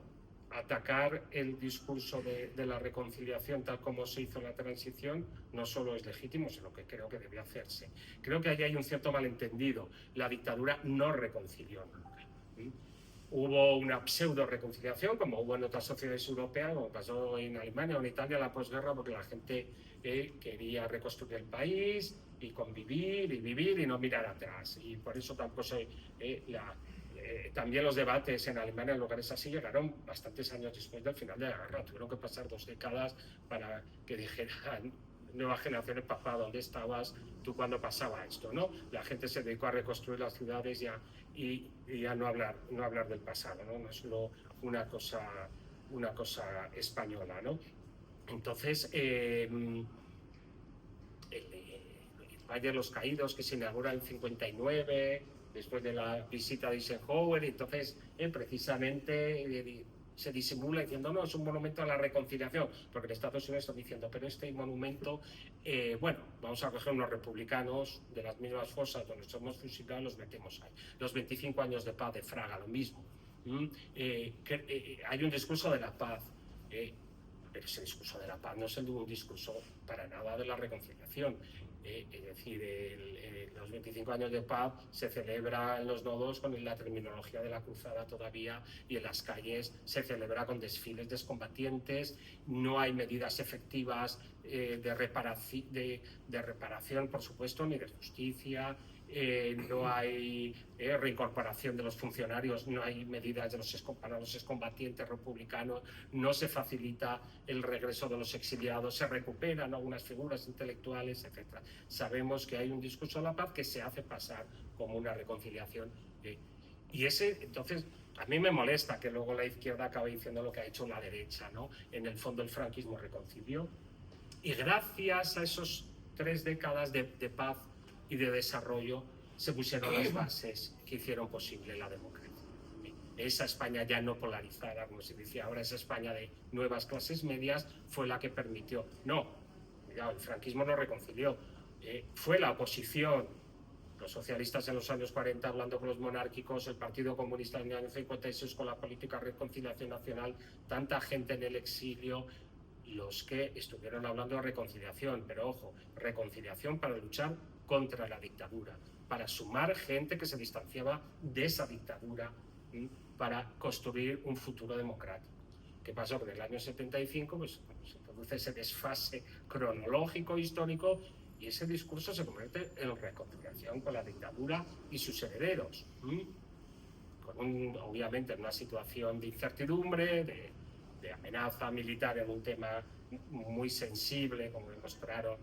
atacar el discurso de la reconciliación tal como se hizo en la transición no solo es legítimo, sino que creo que debe hacerse. Creo que allí hay un cierto malentendido. La dictadura no reconcilió nunca. Hubo una pseudo reconciliación, como hubo en otras sociedades europeas, como pasó en Alemania o en Italia en la posguerra, porque la gente quería reconstruir el país y convivir y vivir y no mirar atrás. Y por eso tampoco también los debates en Alemania en lugares así llegaron bastantes años después del final de la guerra. Tuvieron que pasar 2 décadas para que dijeran nuevas generaciones, papá, ¿dónde estabas tú cuando pasaba esto? ¿No? La gente se dedicó a reconstruir las ciudades y a no hablar del pasado, ¿no? No es solo una cosa española, ¿no? Entonces, el Valle de los Caídos, que se inaugura en 59, después de la visita de Eisenhower, entonces precisamente se disimula diciendo no, es un monumento a la reconciliación, porque en Estados Unidos están diciendo, pero este monumento, bueno, vamos a coger unos republicanos de las mismas fosas donde somos fusilados, los metemos ahí. Los 25 años de paz de Fraga, lo mismo. Hay un discurso de la paz, pero ese discurso de la paz no es un discurso para nada de la reconciliación. Es decir, los 25 años de paz se celebra en los nodos con la terminología de la cruzada todavía, y en las calles se celebra con desfiles de excombatientes. No hay medidas efectivas de reparación, por supuesto, ni de justicia. No hay reincorporación de los funcionarios, no hay medidas para los excombatientes republicanos, no se facilita el regreso de los exiliados, se recuperan algunas figuras intelectuales, etc. Sabemos que hay un discurso de la paz que se hace pasar como una reconciliación. Y entonces, a mí me molesta que luego la izquierda acabe diciendo lo que ha hecho la derecha, ¿no? En el fondo el franquismo reconcilió, y gracias a esos 3 décadas de paz y de desarrollo se pusieron las bases que hicieron posible la democracia. Esa España ya no polarizada, como se decía ahora, esa España de nuevas clases medias fue la que permitió. No, el franquismo no reconcilió, fue la oposición, los socialistas en los años 40 hablando con los monárquicos, el Partido Comunista en el año 56 con la política de reconciliación nacional, tanta gente en el exilio, los que estuvieron hablando de reconciliación, pero ojo, reconciliación para luchar contra la dictadura, para sumar gente que se distanciaba de esa dictadura, para construir un futuro democrático. ¿Qué pasó? Que en el año 75 pues, se produce ese desfase cronológico, histórico, y ese discurso se convierte en reconciliación con la dictadura y sus herederos, obviamente en una situación de incertidumbre, de amenaza militar en un tema muy sensible, como demostraron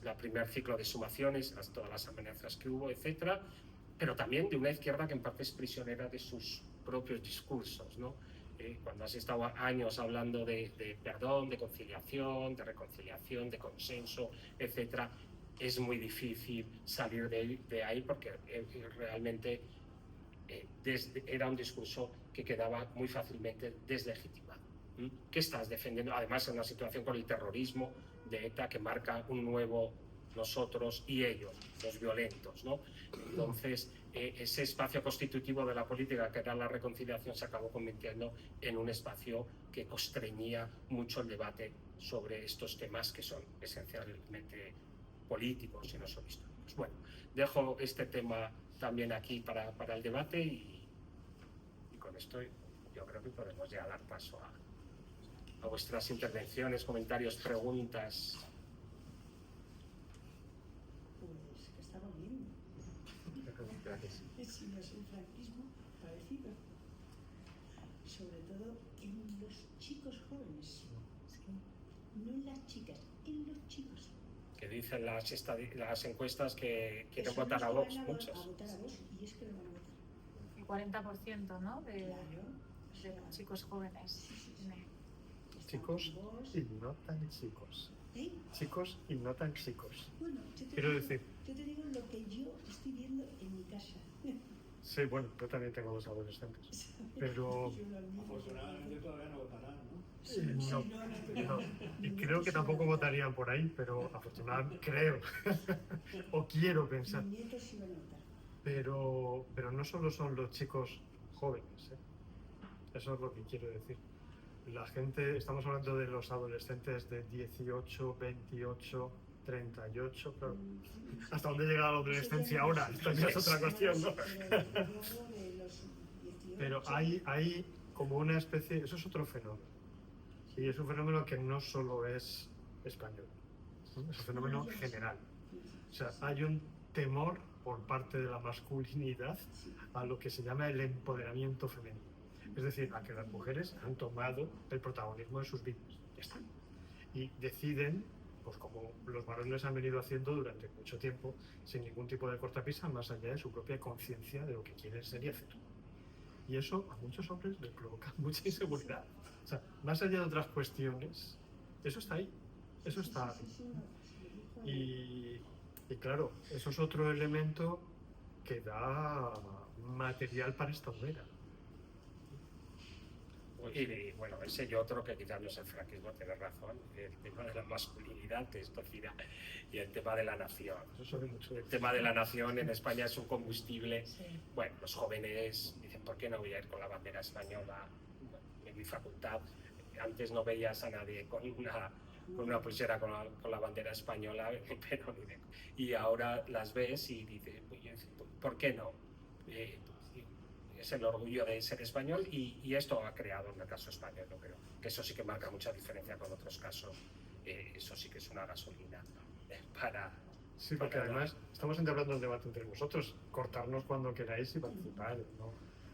la primer ciclo de sumaciones, todas las amenazas que hubo, etcétera, pero también de una izquierda que en parte es prisionera de sus propios discursos, ¿no? Cuando has estado años hablando de perdón, de conciliación, de reconciliación, de consenso, etcétera, es muy difícil salir de ahí porque realmente era un discurso que quedaba muy fácilmente deslegitimado. ¿Qué estás defendiendo? Además, en una situación con el terrorismo de ETA que marca un nuevo nosotros y ellos, los violentos, ¿no? Entonces, ese espacio constitutivo de la política que era la reconciliación se acabó convirtiendo en un espacio que constreñía mucho el debate sobre estos temas que son esencialmente políticos y no son históricos. Bueno, dejo este tema también aquí para el debate y con esto yo creo que podemos ya dar paso a vuestras intervenciones, comentarios, preguntas. Pues que estaba bien. Gracias. Si no es el franquismo, parecido. Sobre todo en los chicos jóvenes. Es que no en las chicas, en los chicos. Que dicen las encuestas que quieren Son votar a los Vox, que van muchos. a votar a Vox, y es que lo van a votar. El 40%, ¿no? De Claro. los chicos jóvenes. Sí, sí, sí. Están Chicos con Vox. y no tan chicos. ¿Eh? Chicos y no tan chicos. Bueno, Quiero decir, yo te digo lo que yo estoy viendo en mi casa. sí, bueno, yo también tengo 2 adolescentes, pero Yo lo admiro. Afortunadamente todavía no votarán, ¿no? Sí, no, no. no. Y creo que tampoco votarían por ahí, pero afortunadamente creo, o quiero pensar. Mis nietos sí van a votar. Pero no solo son los chicos jóvenes, ¿eh? Eso es lo que quiero decir. La gente, estamos hablando de los adolescentes de 18, 28, 38, claro. ¿Hasta dónde llega la adolescencia ahora? Esta ya es otra cuestión, ¿no? Pero hay como una especie, eso es otro fenómeno. Y es un fenómeno que no solo es español, ¿no? Es un fenómeno general. O sea, hay un temor por parte de la masculinidad a lo que se llama el empoderamiento femenino. Es decir, a que las mujeres han tomado el protagonismo de sus vidas. Ya está. Y deciden, pues como los varones han venido haciendo durante mucho tiempo, sin ningún tipo de cortapisa, más allá de su propia conciencia de lo que quieren ser y hacer. Y eso a muchos hombres les provoca mucha inseguridad. O sea, más allá de otras cuestiones, eso está ahí. Eso está ahí. Y claro, eso es otro elemento que da material para esta hoguera. Y bueno, ese y otro que quizás no es el franquismo, tienes razón, el tema de la masculinidad, testosterona, y el tema de la nación. Eso sabe mucho. El tema de la nación en España es un combustible. Sí. Bueno, los jóvenes dicen, ¿por qué no voy a ir con la bandera española? En mi facultad antes no veías a nadie con una pulsera con la bandera española, pero y ahora las ves y dices, ¿por qué no? Es el orgullo de ser español y esto ha creado en el caso español, yo creo que eso sí que marca mucha diferencia con otros casos. Eso sí que es una gasolina para... Sí, porque para además estamos entablando el debate entre vosotros, cortarnos cuando queráis y participar, ¿no?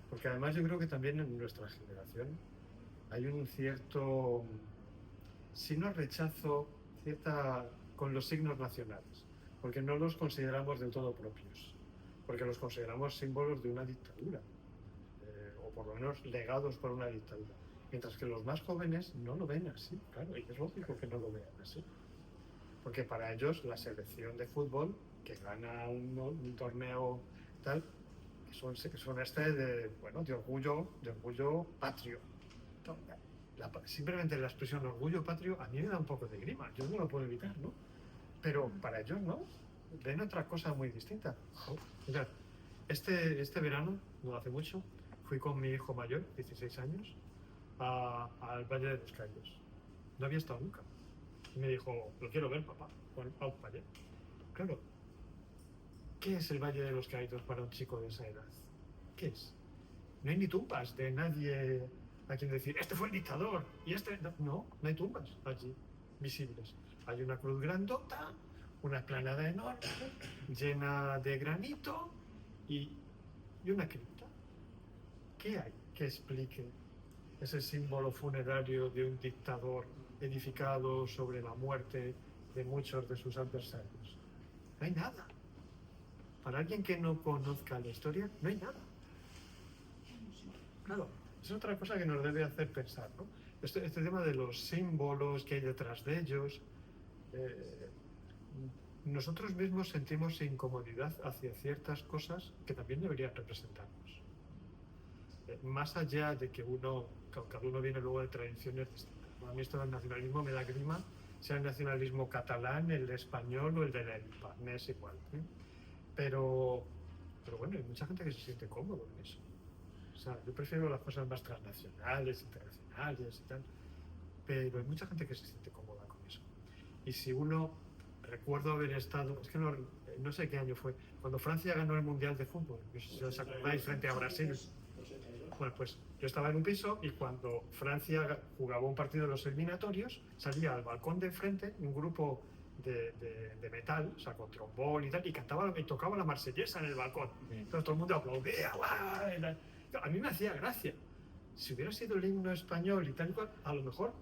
Porque además yo creo que también en nuestra generación hay un cierto, si no rechazo, cierta con los signos nacionales, porque no los consideramos del todo propios, porque los consideramos símbolos de una dictadura, o por lo menos legados por una dictadura, mientras que los más jóvenes no lo ven así, claro, y es lógico que no lo vean así, porque para ellos la selección de fútbol que gana un torneo tal, que son de orgullo patrio. Simplemente la expresión orgullo patrio a mí me da un poco de grima, yo no lo puedo evitar, ¿no? Pero para ellos no, ven otra cosa muy distinta. Mirad, este verano, no hace mucho, fui con mi hijo mayor, 16 años, al Valle de los Caídos. No había estado nunca. Y me dijo, lo quiero ver, papá. Bueno, vamos para allá. Claro, ¿qué es el Valle de los Caídos para un chico de esa edad? ¿Qué es? No hay ni tumbas de nadie a quien decir, este fue el dictador, y este... No hay tumbas allí visibles. Hay una cruz grandota, una explanada enorme, llena de granito y una cripta. ¿Qué hay que explique ese símbolo funerario de un dictador edificado sobre la muerte de muchos de sus adversarios? No hay nada. Para alguien que no conozca la historia, no hay nada. Claro, es otra cosa que nos debe hacer pensar, ¿no? Este tema de los símbolos que hay detrás de ellos. Nosotros mismos sentimos incomodidad hacia ciertas cosas que también deberían representarnos. Más allá de que cada uno viene luego de tradiciones distintas. A mí esto del nacionalismo me da grima, sea el nacionalismo catalán, el español o el de la ELPA, me es igual. Pero bueno, hay mucha gente que se siente cómodo en eso. O sea, yo prefiero las cosas más transnacionales, internacionales y tal, pero hay mucha gente que se siente cómoda con eso. Y si recuerdo haber estado, es que no sé qué año fue, cuando Francia ganó el Mundial de Fútbol, no sé si os acordáis, frente a Brasil. Bueno, pues yo estaba en un piso y cuando Francia jugaba un partido de los eliminatorios, salía al balcón de enfrente un grupo de metal, o sea, con trombón y tal, y tocaba la marsellesa en el balcón. Entonces todo el mundo aplaudía, ¡guau! A mí me hacía gracia. Si hubiera sido el himno español y tal y cual, a lo mejor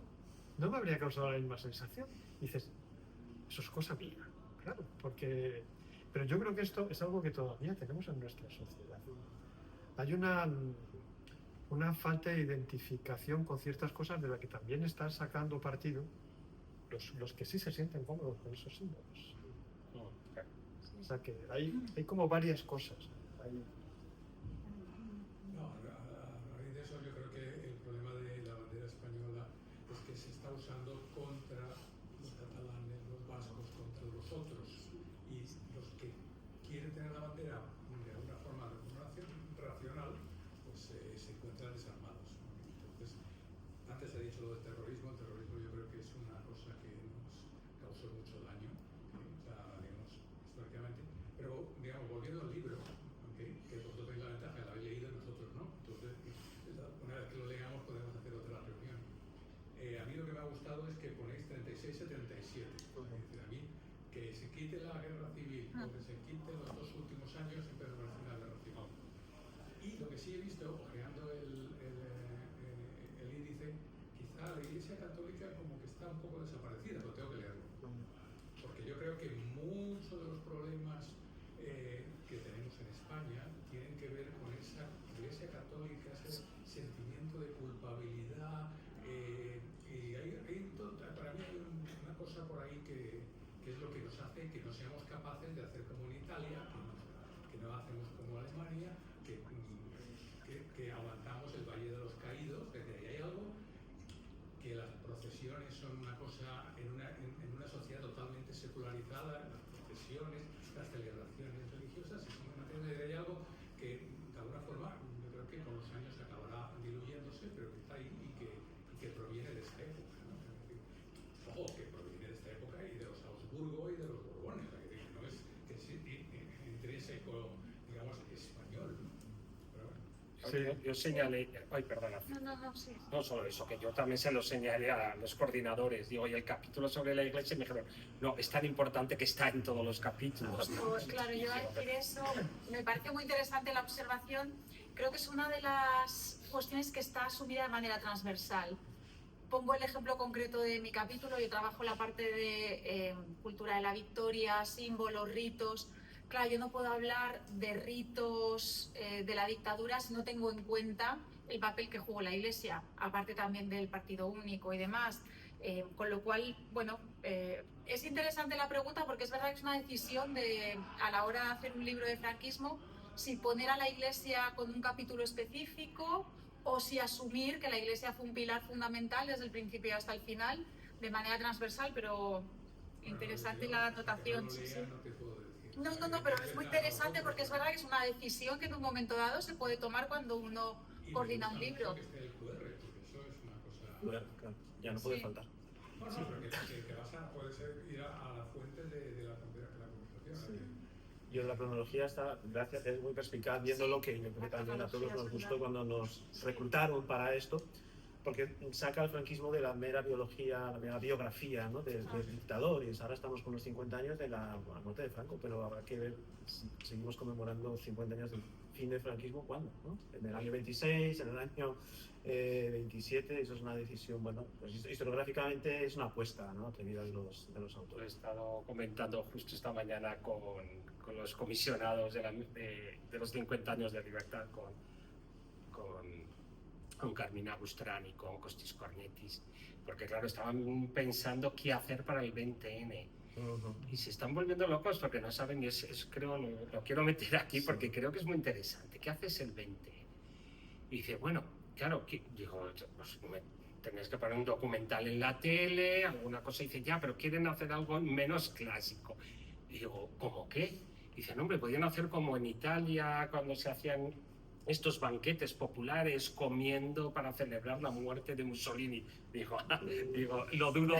no me habría causado la misma sensación. Y dices, eso es cosa mía, claro, pero yo creo que esto es algo que todavía tenemos en nuestra sociedad. Hay una falta de identificación con ciertas cosas de la que también están sacando partido los que sí se sienten cómodos con esos símbolos. O sea que hay como varias cosas. No, a raíz de eso yo creo que el problema de la bandera española es que se está usando contra los catalanes, los vascos, contra los otros. Y los que quieren tener la bandera de alguna forma racional, pues se encuentran desarmados. Entonces, antes he dicho lo del terrorismo. El terrorismo yo creo que es una cosa que nos causó mucho daño, digamos, históricamente. Pero, digamos, volviendo al libro, que vosotros tenéis la ventaja de lo habéis leído y nosotros no. Entonces, una vez que lo leamos podemos hacer otra reunión. A mí lo que me ha gustado es que ponéis 36-77. Es decir, a mí, que se quite la guerra civil o que se quite los 2 últimos años siempre me parece una guerra civil. Y lo que sí he visto, ojeando el índice, quizá la Iglesia Católica como que está un poco desaparecida, pero tengo que leerlo. Porque yo creo que muchos de los problemas que tenemos en España tienen que ver con esa Iglesia Católica, ese sentimiento de culpabilidad. Para mí hay una cosa por ahí que es lo que nos hace que no seamos capaces de hacer como en Italia, que no hacemos como Alemania, que aguantamos el Valle de los Caídos. Desde ahí hay algo que las procesiones son una cosa en una sociedad totalmente secularizada, las procesiones, las celebraciones religiosas, y desde ahí hay algo que de alguna forma yo creo que con los años acabará diluyéndose, pero que está ahí y que proviene de esta época, ¿no? Ojo, que proviene de esta época y de los Habsburgo y de los Borbones, que no es que es intrínseco, digamos, español, ¿no? Pero bueno. Sí. Yo señalé, ay, perdona. No, sí. No solo eso, que yo también se lo señalé a los coordinadores. Digo, y el capítulo sobre la iglesia, me dijeron, no, es tan importante que está en todos los capítulos. Pues, claro, yo a decir eso, me parece muy interesante la observación. Creo que es una de las cuestiones que está asumida de manera transversal. Pongo el ejemplo concreto de mi capítulo. Yo trabajo la parte de cultura de la victoria, símbolos, ritos. Claro, yo no puedo hablar de ritos de la dictadura si no tengo en cuenta el papel que jugó la Iglesia, aparte también del partido único y demás. Con lo cual, bueno, es interesante la pregunta porque es verdad que es una decisión a la hora de hacer un libro de franquismo, si poner a la Iglesia con un capítulo específico o si asumir que la Iglesia fue un pilar fundamental desde el principio hasta el final, de manera transversal, pero interesante la anotación. Sí, sí. No, pero es muy interesante porque es verdad que es una decisión que en un momento dado se puede tomar cuando uno coordina un libro. Que esté el QR, porque eso es una cosa... Claro, ya no puede Sí. faltar. No, pero que vas a poder ir a la fuente de la conversación. Yo la cronología está, gracias, es muy perspicaz viéndolo, que yo creo que también a todos nos gustó cuando nos reclutaron para esto, porque saca el franquismo de la mera biología, la mera biografía, ¿no? del dictador. Y ahora estamos con los 50 años de la muerte de Franco, pero habrá que ver si seguimos conmemorando 50 años del fin del franquismo, ¿cuándo? ¿No? En el año 26, en el año 27, eso es una decisión, bueno, pues historiográficamente es una apuesta, ¿no? Atrevida de los Lo he autores. estado comentando justo esta mañana con los comisionados de los 50 años de libertad, con Carmina Bustrán y con Costis Cornetis, porque claro, estaban pensando qué hacer para el 20N. Y se están volviendo locos porque no saben, y creo, lo quiero meter aquí porque creo que es muy interesante. ¿Qué haces el 20N? Y dice, bueno, claro, digo, pues tenéis que poner un documental en la tele, alguna cosa. Y dice, ya, pero quieren hacer algo menos clásico. Y digo, ¿cómo qué? Y dice, no, hombre, podían hacer como en Italia cuando se hacían estos banquetes populares comiendo para celebrar la muerte de Mussolini. Digo, lo dudo.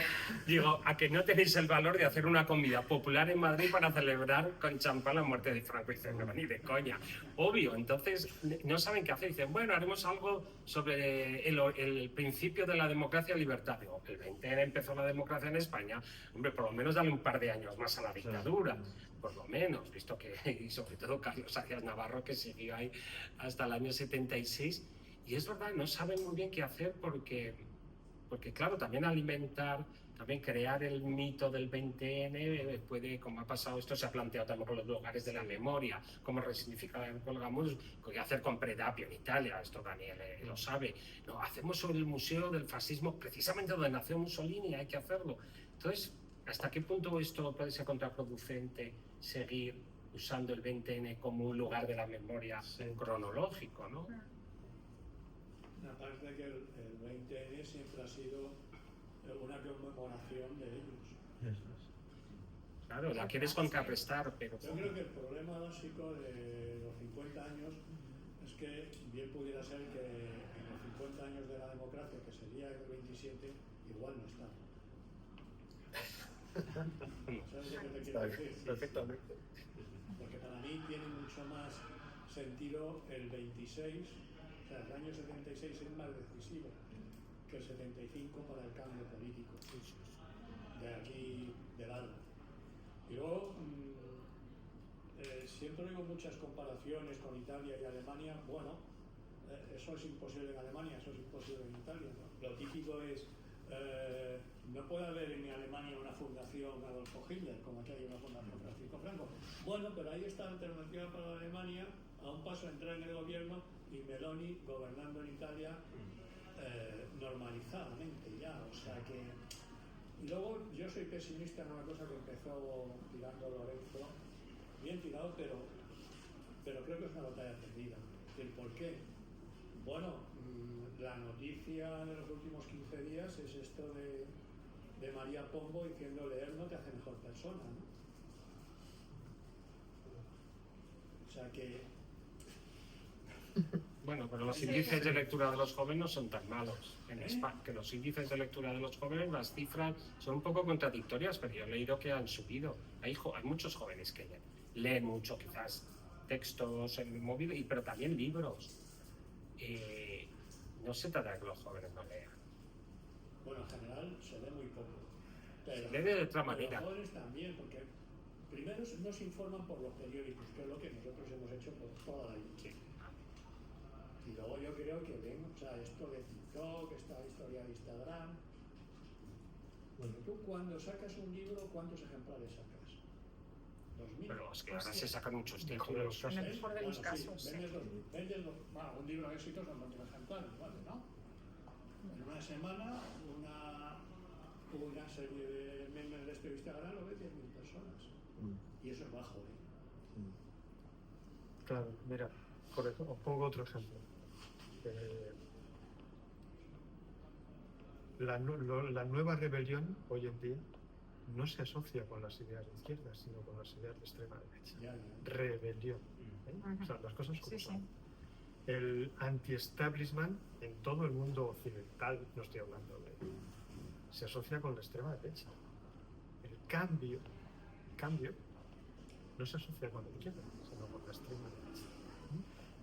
Digo, a que no tenéis el valor de hacer una comida popular en Madrid para celebrar con champán la muerte de Franco. Y dicen, no, ni de coña. Obvio, entonces no saben qué hacer. Dicen, bueno, haremos algo sobre el principio de la democracia y libertad. Digo, el 20 empezó la democracia en España. Hombre, por lo menos dale un par de años más a la dictadura. Por lo menos, visto que, y sobre todo Carlos Arias Navarro, que siguió ahí hasta el año 76. Y es verdad, no saben muy bien qué hacer porque claro, también alimentar, también crear el mito del 20N puede, como ha pasado esto, se ha planteado también con los lugares de la memoria, cómo resignificar el Colgamus, qué hacer con Predapio en Italia, esto Daniel lo sabe. No, hacemos sobre el museo del fascismo, precisamente donde nació Mussolini, hay que hacerlo. Entonces, ¿hasta qué punto esto puede ser contraproducente seguir usando el 20N como un lugar de la memoria cronológico, ¿no? Aparte que el 20N siempre ha sido una conmemoración de ellos. Claro, la quieres contrarrestar, pero... Yo creo que el problema básico de los 50 años es que bien pudiera ser que en los 50 años de la democracia, que sería el 27, igual no está. ¿Sabes lo que te quiero decir? Perfectamente. Porque para mí tiene mucho más sentido el 26, o sea, el año 76 es más decisivo que el 75 para el cambio político de aquí del lado. Y luego, siempre oigo muchas comparaciones con Italia y Alemania. Bueno, eso es imposible en Alemania, eso es imposible en Italia, ¿no? Lo típico es, no puede haber en Alemania una fundación Adolfo Hitler, como aquí hay una fundación Francisco Franco. Bueno, pero ahí está la alternativa para Alemania, a un paso de entrar en el gobierno, y Meloni gobernando en Italia normalizadamente ya, o sea que... Y luego yo soy pesimista en una cosa que empezó tirando Lorenzo, bien tirado, pero creo que es una batalla perdida. ¿El por qué? Bueno, la noticia de los últimos 15 días es esto de María Pombo diciendo leer no te hace mejor persona, ¿no? O sea que... Bueno, pero los Sí, índices sí. de lectura de los jóvenes no son tan malos en España, que los índices de lectura de los jóvenes, las cifras son un poco contradictorias, pero yo he leído que han subido. Hay muchos jóvenes que leen mucho, quizás textos en el móvil, pero también libros. No se trata de que los jóvenes no lean. Bueno, en general se lee muy poco. Pero, Se lee de otra pero manera. los jóvenes también, porque primero no se informan por los periódicos, que es lo que nosotros hemos hecho por toda la vida. Sí. Y luego yo creo que ven, o sea, esto de TikTok, esta historia de Instagram. Bueno, tú cuando sacas un libro, ¿cuántos ejemplares sacas? 2.000. Pero es que Pues ahora sí. se sacan muchos Mejor de los títulos. casos. En el mejor de los casos, Sí, sí. vendes 2.000. Vendes un libro de éxito son 20 ejemplares, ¿vale? ¿No? En una semana, una serie de memes de este Instagram lo ven 10.000 personas. Y eso es bajo, ¿eh? Claro, mira, por eso os pongo otro ejemplo. La nueva rebelión hoy en día no se asocia con las ideas de izquierda, sino con las ideas de extrema derecha. Ya. Rebelión. ¿eh? O sea, las cosas como Sí, son. sí. El anti-establishment en todo el mundo occidental, no estoy hablando de... se asocia con la extrema derecha. El cambio no se asocia con la izquierda, sino con la extrema derecha.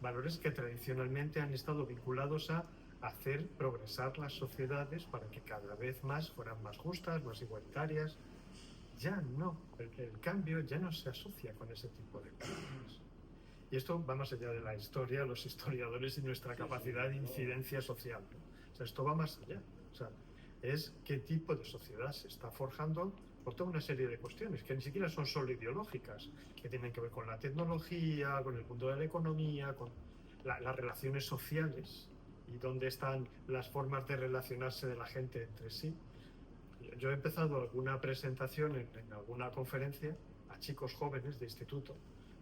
Valores que tradicionalmente han estado vinculados a hacer progresar las sociedades para que cada vez más fueran más justas, más igualitarias. Ya no, el cambio ya no se asocia con ese tipo de cambios. Y esto va más allá de la historia, los historiadores y nuestra capacidad de incidencia social, ¿no? O sea, esto va más allá. O sea, es qué tipo de sociedad se está forjando por toda una serie de cuestiones que ni siquiera son solo ideológicas, que tienen que ver con la tecnología, con el mundo de la economía, con las relaciones sociales y dónde están las formas de relacionarse de la gente entre sí. Yo he empezado alguna presentación en alguna conferencia a chicos jóvenes de instituto,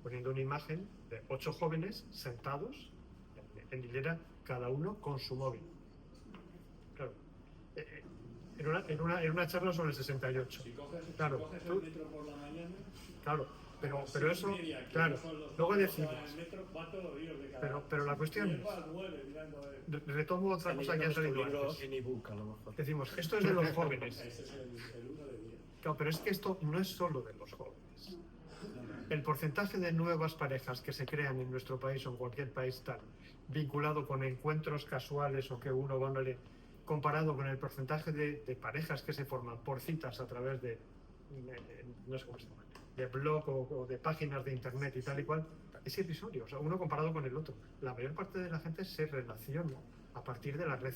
poniendo una imagen de 8 jóvenes sentados en hilera, cada uno con su móvil. Claro. En una charla sobre el 68. Si coges, Claro, si coges tú- el metro por la mañana, Claro, a pero las eso, 6:30, que claro, no son los luego que están decimos, en el metro, va todo Dios de cada... pero la cuestión Y él es, va al 9 mirando retomo otra cosa que ha nuestro salido libro antes. en ebook, a lo mejor. Decimos, esto es de los jóvenes. Ese es el 1 de 10. Claro, pero es que esto no es solo de los jóvenes. El porcentaje de nuevas parejas que se crean en nuestro país o en cualquier país tal, vinculado con encuentros casuales o que uno va a una... comparado con el porcentaje de parejas que se forman por citas a través de no sé cómo se llama, de blog o de páginas de internet y tal y cual, es irrisorio. O sea, uno comparado con el otro. La mayor parte de la gente se relaciona a partir de la red.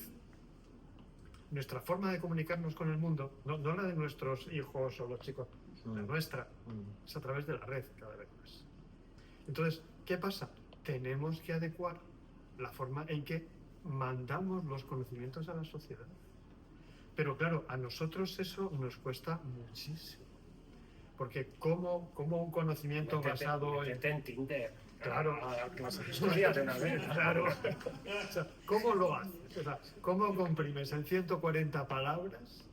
Nuestra forma de comunicarnos con el mundo, no la de nuestros hijos o los chicos, la nuestra, es a través de la red cada vez más. Entonces, ¿qué pasa? Tenemos que adecuar la forma en que mandamos los conocimientos a la sociedad. Pero claro, a nosotros eso nos cuesta muchísimo. Porque como un conocimiento basado en... Métete en Tinder. Claro. A clase de historia de una vez. Claro. O sea, ¿cómo lo haces? O sea, ¿cómo comprimes en 140 palabras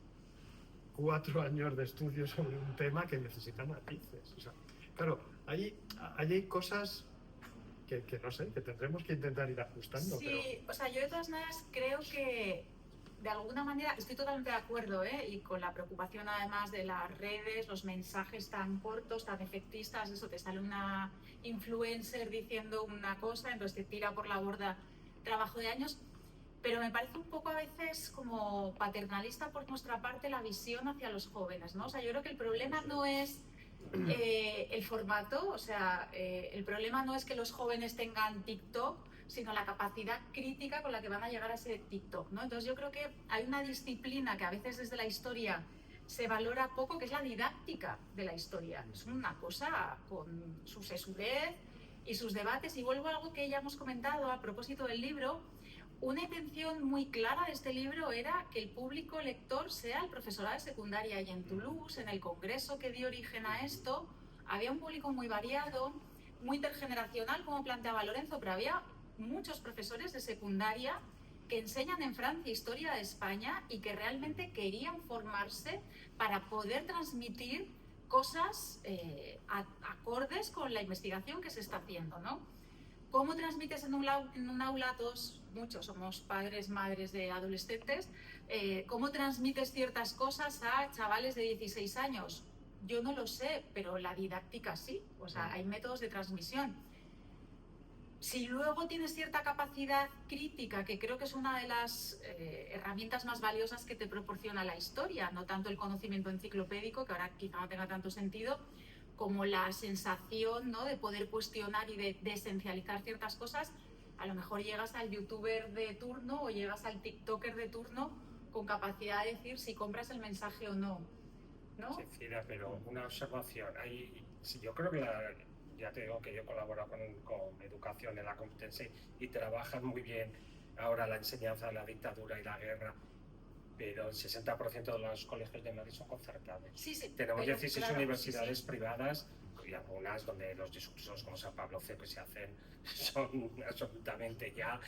4 años de estudio sobre un tema que necesita matices? O sea, claro, ahí hay cosas que no sé, que tendremos que intentar ir ajustando. Sí, Pero... o sea, yo de todas maneras creo que de alguna manera estoy totalmente de acuerdo, ¿eh? Y con la preocupación además de las redes, los mensajes tan cortos, tan efectistas, eso te sale una influencer diciendo una cosa, entonces te tira por la borda trabajo de años, pero me parece un poco a veces como paternalista por nuestra parte la visión hacia los jóvenes, ¿no? O sea, yo creo que el problema no es El formato, o sea, el problema no es que los jóvenes tengan TikTok, sino la capacidad crítica con la que van a llegar a ese TikTok, ¿no? Entonces yo creo que hay una disciplina que a veces desde la historia se valora poco, que es la didáctica de la historia. Es una cosa con su sesudez y sus debates. Y vuelvo a algo que ya hemos comentado a propósito del libro. Una intención muy clara de este libro era que el público lector sea el profesorado de secundaria, y en Toulouse, en el congreso que dio origen a esto, había un público muy variado, muy intergeneracional, como planteaba Lorenzo, pero había muchos profesores de secundaria que enseñan en Francia historia de España y que realmente querían formarse para poder transmitir cosas acordes con la investigación que se está haciendo, ¿no? ¿Cómo transmites en un aula? Todos, muchos somos padres, madres de adolescentes. ¿Cómo transmites ciertas cosas a chavales de 16 años? Yo no lo sé, pero la didáctica sí. O sea, hay métodos de transmisión. Si luego tienes cierta capacidad crítica, que creo que es una de las herramientas más valiosas que te proporciona la historia, no tanto el conocimiento enciclopédico, que ahora quizá no tenga tanto sentido, como la sensación, ¿no?, de poder cuestionar y de esencializar ciertas cosas, a lo mejor llegas al youtuber de turno o llegas al tiktoker de turno con capacidad de decir si compras el mensaje o no, ¿no? Sí, Cira, pero una observación. Sí, yo creo que ya te digo que yo colaboro con educación en la Complutense y trabajan muy bien ahora la enseñanza de la dictadura y la guerra, pero el 60% de los colegios de Madrid son concertados. Sí, Tenemos 16 claro, universidades sí. privadas y algunas donde los discursos como San Pablo C que se hacen son absolutamente ya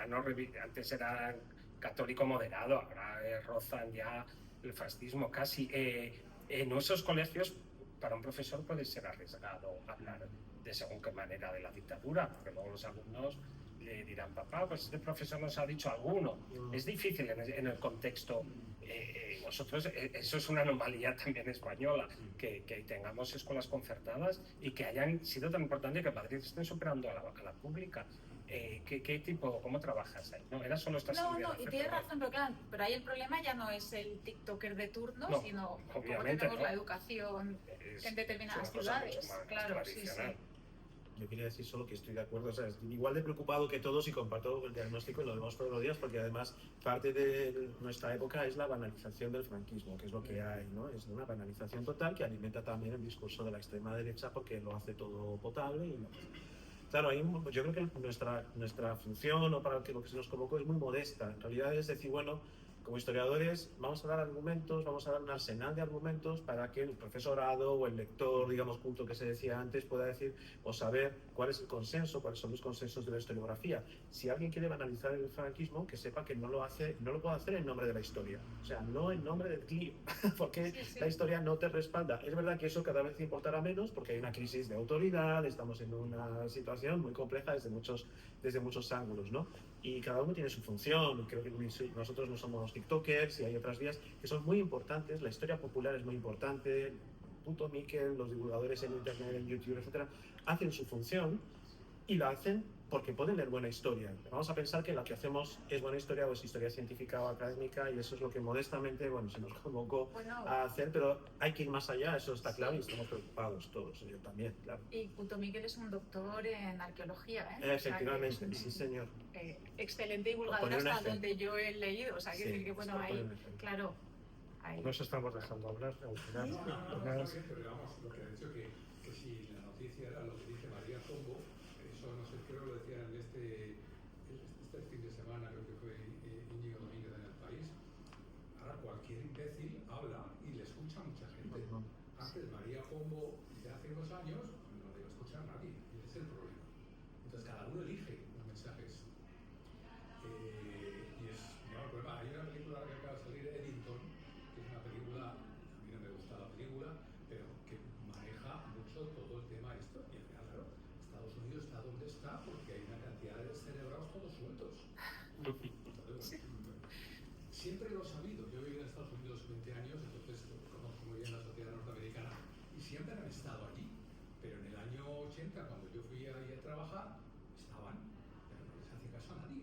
no antes era católico moderado, ahora rozan ya el fascismo casi. En esos colegios para un profesor puede ser arriesgado hablar de según qué manera de la dictadura, porque luego los alumnos le dirán, papá, pues este profesor nos ha dicho alguno. Es difícil en el contexto. Nosotros, eso es una anomalía también española, que tengamos escuelas concertadas y que hayan sido tan importantes que en Madrid estén superando a la pública. ¿Qué tipo, cómo trabajas ahí? ¿No? ¿Era solo estas No, y tienes razón, pero claro, pero ahí el problema ya no es el tiktoker de turno, no, sino cómo obviamente, tenemos ¿no? la educación en determinadas ciudades. Claro, sí. Yo quería decir solo que estoy de acuerdo, o sea, estoy igual de preocupado que todos y comparto el diagnóstico y lo vemos todos los días, porque además parte de nuestra época es la banalización del franquismo, que es lo que hay, ¿no? Es una banalización total que alimenta también el discurso de la extrema derecha porque lo hace todo potable y no. Claro, ahí, yo creo que nuestra función o para lo que se nos convocó es muy modesta. En realidad es decir, bueno, como historiadores vamos a dar argumentos, vamos a dar un arsenal de argumentos para que el profesorado o el lector, digamos, culto que se decía antes, pueda decir o saber cuál es el consenso, cuáles son los consensos de la historiografía. Si alguien quiere banalizar el franquismo, que sepa que no lo puede hacer en nombre de la historia, o sea, no en nombre del CLIO, porque la historia no te respalda. Es verdad que eso cada vez importará menos porque hay una crisis de autoridad, estamos en una situación muy compleja desde muchos ángulos, ¿no? Y cada uno tiene su función. Creo que nosotros no somos tiktokers y hay otras vías que son muy importantes. La historia popular es muy importante. Puto Miquel, los divulgadores en internet, en YouTube, etcétera, hacen su función y la hacen porque pueden leer buena historia. Vamos a pensar que lo que hacemos es buena historia o es historia científica o académica, y eso es lo que modestamente, bueno, se nos convocó a hacer, pero hay que ir más allá, eso está claro, y estamos preocupados todos, yo también, claro. Y Puto Miquel es un doctor en arqueología, ¿eh? Efectivamente, o sea, sí señor. Excelente divulgador hasta donde yo he leído, o sea, que decir que bueno, ahí, claro. Ahí. Nos estamos dejando hablar al final. No, pero vamos, lo que ha dicho que si la noticia era lo que dice María Pombo, eso no sé, creo que lo decían este fin de semana, creo que fue Íñigo Domínguez en El País. Ahora cualquier imbécil habla y le escucha a mucha gente. Antes María Pombo, de hace 2 años, no le iba a escuchar a nadie, y ese es el problema. Entonces cada uno elige los mensajes. Y es no, el problema. Hay una película que acaba de salir, Eddington, que es una película, a mí no me gusta la película, pero que maneja mucho todo el tema esto. Y al final, claro, Estados Unidos está donde está porque hay una cantidad de descerebrados todos sueltos. Entonces, siempre lo he sabido. Yo he vivido en Estados Unidos 20 años, entonces conozco muy bien la sociedad norteamericana y siempre han estado allí. Pero en el año 80, cuando yo fui ahí a trabajar, estaban, pero no les hacía caso a nadie.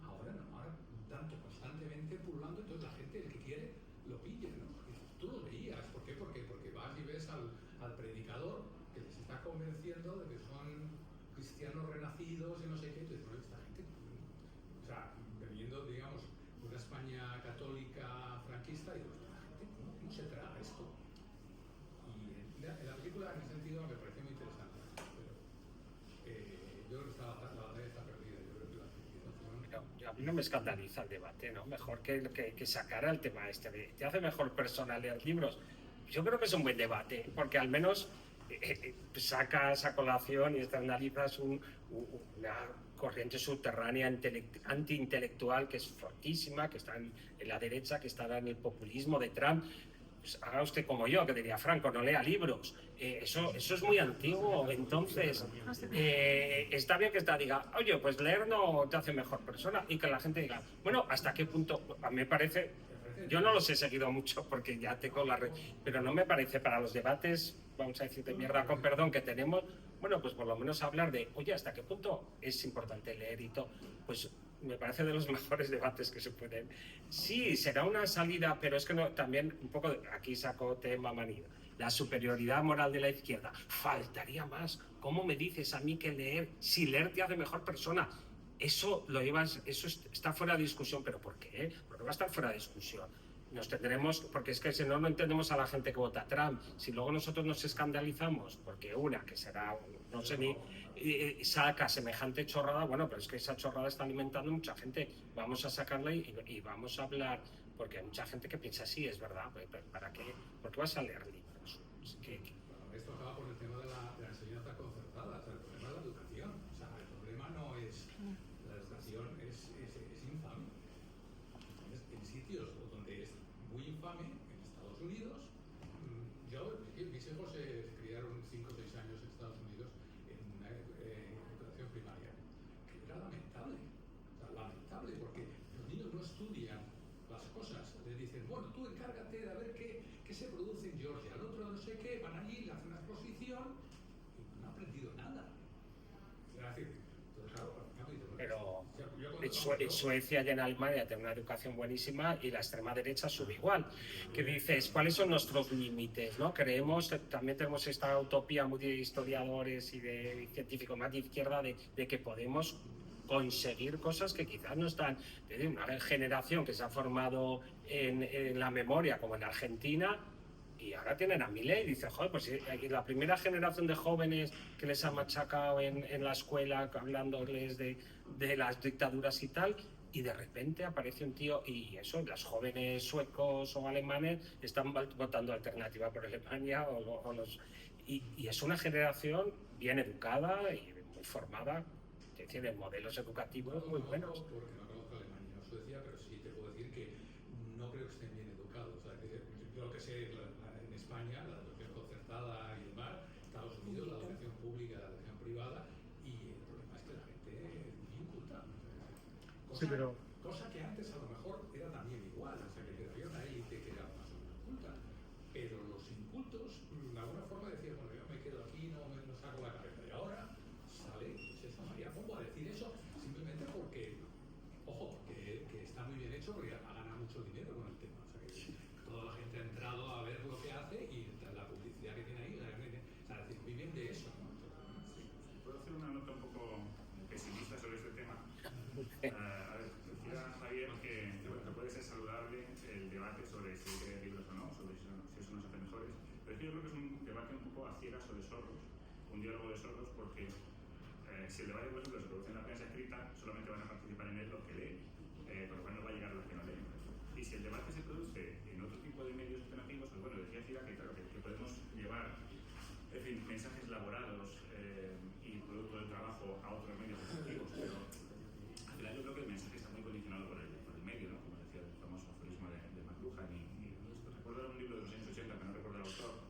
Ahora no, ahora tanto constantemente pululando, entonces la gente, el que quiere, lo pilla, ¿no? Y tú lo veías, ¿por qué? Porque ves al predicador que les está convenciendo de que son cristianos renacidos y no sé qué, y tú dices, bueno, esta gente, o sea, veniendo, digamos, de una España católica franquista, y digo, esta gente, ¿cómo se traga esto? Y en la película, en ese sentido, me pareció muy interesante, pero yo creo que la batalla está perdida. Yo creo que la civilización... A mí no me escandaliza el debate, ¿no? Mejor que sacara el tema este de ¿te hace mejor persona leer libros? Yo creo que es un buen debate, porque al menos sacas a colación y externalizas una corriente subterránea antiintelectual que es fortísima, que está en la derecha, que está en el populismo de Trump. Pues haga usted como yo, que diría Franco, no lea libros. Eso es muy antiguo, entonces está bien que diga, oye, pues leer no te hace mejor persona, y que la gente diga, bueno, ¿hasta qué punto? A mí me parece, yo no los he seguido mucho porque ya tengo la red, pero no me parece para los debates, vamos a decir de mierda con perdón, que tenemos, bueno, pues por lo menos hablar de, oye, ¿hasta qué punto es importante leer y todo? Pues me parece de los mejores debates que se pueden. Sí, será una salida, pero es que no, también un poco, aquí saco tema manía, la superioridad moral de la izquierda. Faltaría más. ¿Cómo me dices a mí que leer, si leer te hace mejor persona? Eso está fuera de discusión, pero ¿por qué? ¿Por qué va a estar fuera de discusión? Nos tendremos, porque es que si no, no entendemos a la gente que vota a Trump. Si luego nosotros nos escandalizamos, porque una, que será, no sé ni, saca semejante chorrada, bueno, pero es que esa chorrada está alimentando mucha gente. Vamos a sacarla y vamos a hablar, porque hay mucha gente que piensa así, es verdad, ¿para qué? ¿Por qué vas a leer libros? Bueno, esto acaba por el tema de la enseñanza concertada, o sea, el problema es la educación, o sea, el problema no es la educación, es infame. En sitios donde es muy infame, en Estados Unidos, mis hijos se criaron 5 o 6 años en Estados Unidos en una educación primaria, que era lamentable, o sea, lamentable, porque los niños no estudian las cosas, les dicen, bueno, tú encárgate de ver qué se produce en Georgia, al otro no sé qué, van allí, le hacen una exposición y no han aprendido nada. Es decir, entonces, claro, pero en Suecia y en Alemania tienen una educación buenísima y la extrema derecha sube igual. Que dices, ¿cuáles son nuestros límites? ¿No? También tenemos esta utopía muy de historiadores y de científicos más de izquierda de que podemos conseguir cosas que quizás no están. Una generación que se ha formado en la memoria, como en Argentina, y ahora tienen a Milei, y dice, joder, pues la primera generación de jóvenes que les ha machacado en la escuela, hablándoles de las dictaduras y tal, y de repente aparece un tío, y eso, los jóvenes suecos o alemanes están votando alternativa por Alemania, y es una generación bien educada y muy formada, que tiene modelos educativos muy buenos. Porque no conozco Alemania o Suecia, pero sí te puedo decir que no creo que estén bien educados. O sea, yo lo que sé, en España, la educación concertada y demás, Estados Unidos, la educación pública, la educación privada, y el problema es que la gente es muy inculta. Cosa que antes a lo mejor era también igual, o sea, que había una élite que era más o menos culta, pero los incultos, de alguna forma decían, bueno, yo me quedo aquí, no saco la cabeza, y ahora sale esa María Pombo a decir eso simplemente porque, ojo, que está muy bien hecho, porque ha ganado mucho dinero con el tema, o sea, que toda la gente ha entrado a ver lo que hace y la publicidad que tiene ahí, o sea, viven de eso, ¿no? ¿Puedo hacer una nota un poco pesimista sobre este tema? A ver, decía Javier que puede ser saludable el debate sobre si hay que leer libros o no, sobre si eso nos hace mejores, pero es que yo creo que es un debate un poco a ciegas o de sordos, un diálogo de sordos, porque si el debate, por ejemplo, se produce en la prensa escrita, solamente van a participar en él los que leen, por lo cual no va a llegar a los que no leen. Y si el debate se produce en otro tipo de medios alternativos, pues bueno, decía Cira que claro, que podemos llevar, en fin, mensajes elaborados y producto del trabajo a otros medios alternativos, pero al final yo creo que el mensaje está muy condicionado por el medio, ¿no? Como decía el famoso aforismo de McLuhan, y esto recuerdo un libro de los años 80, que no recuerdo el autor,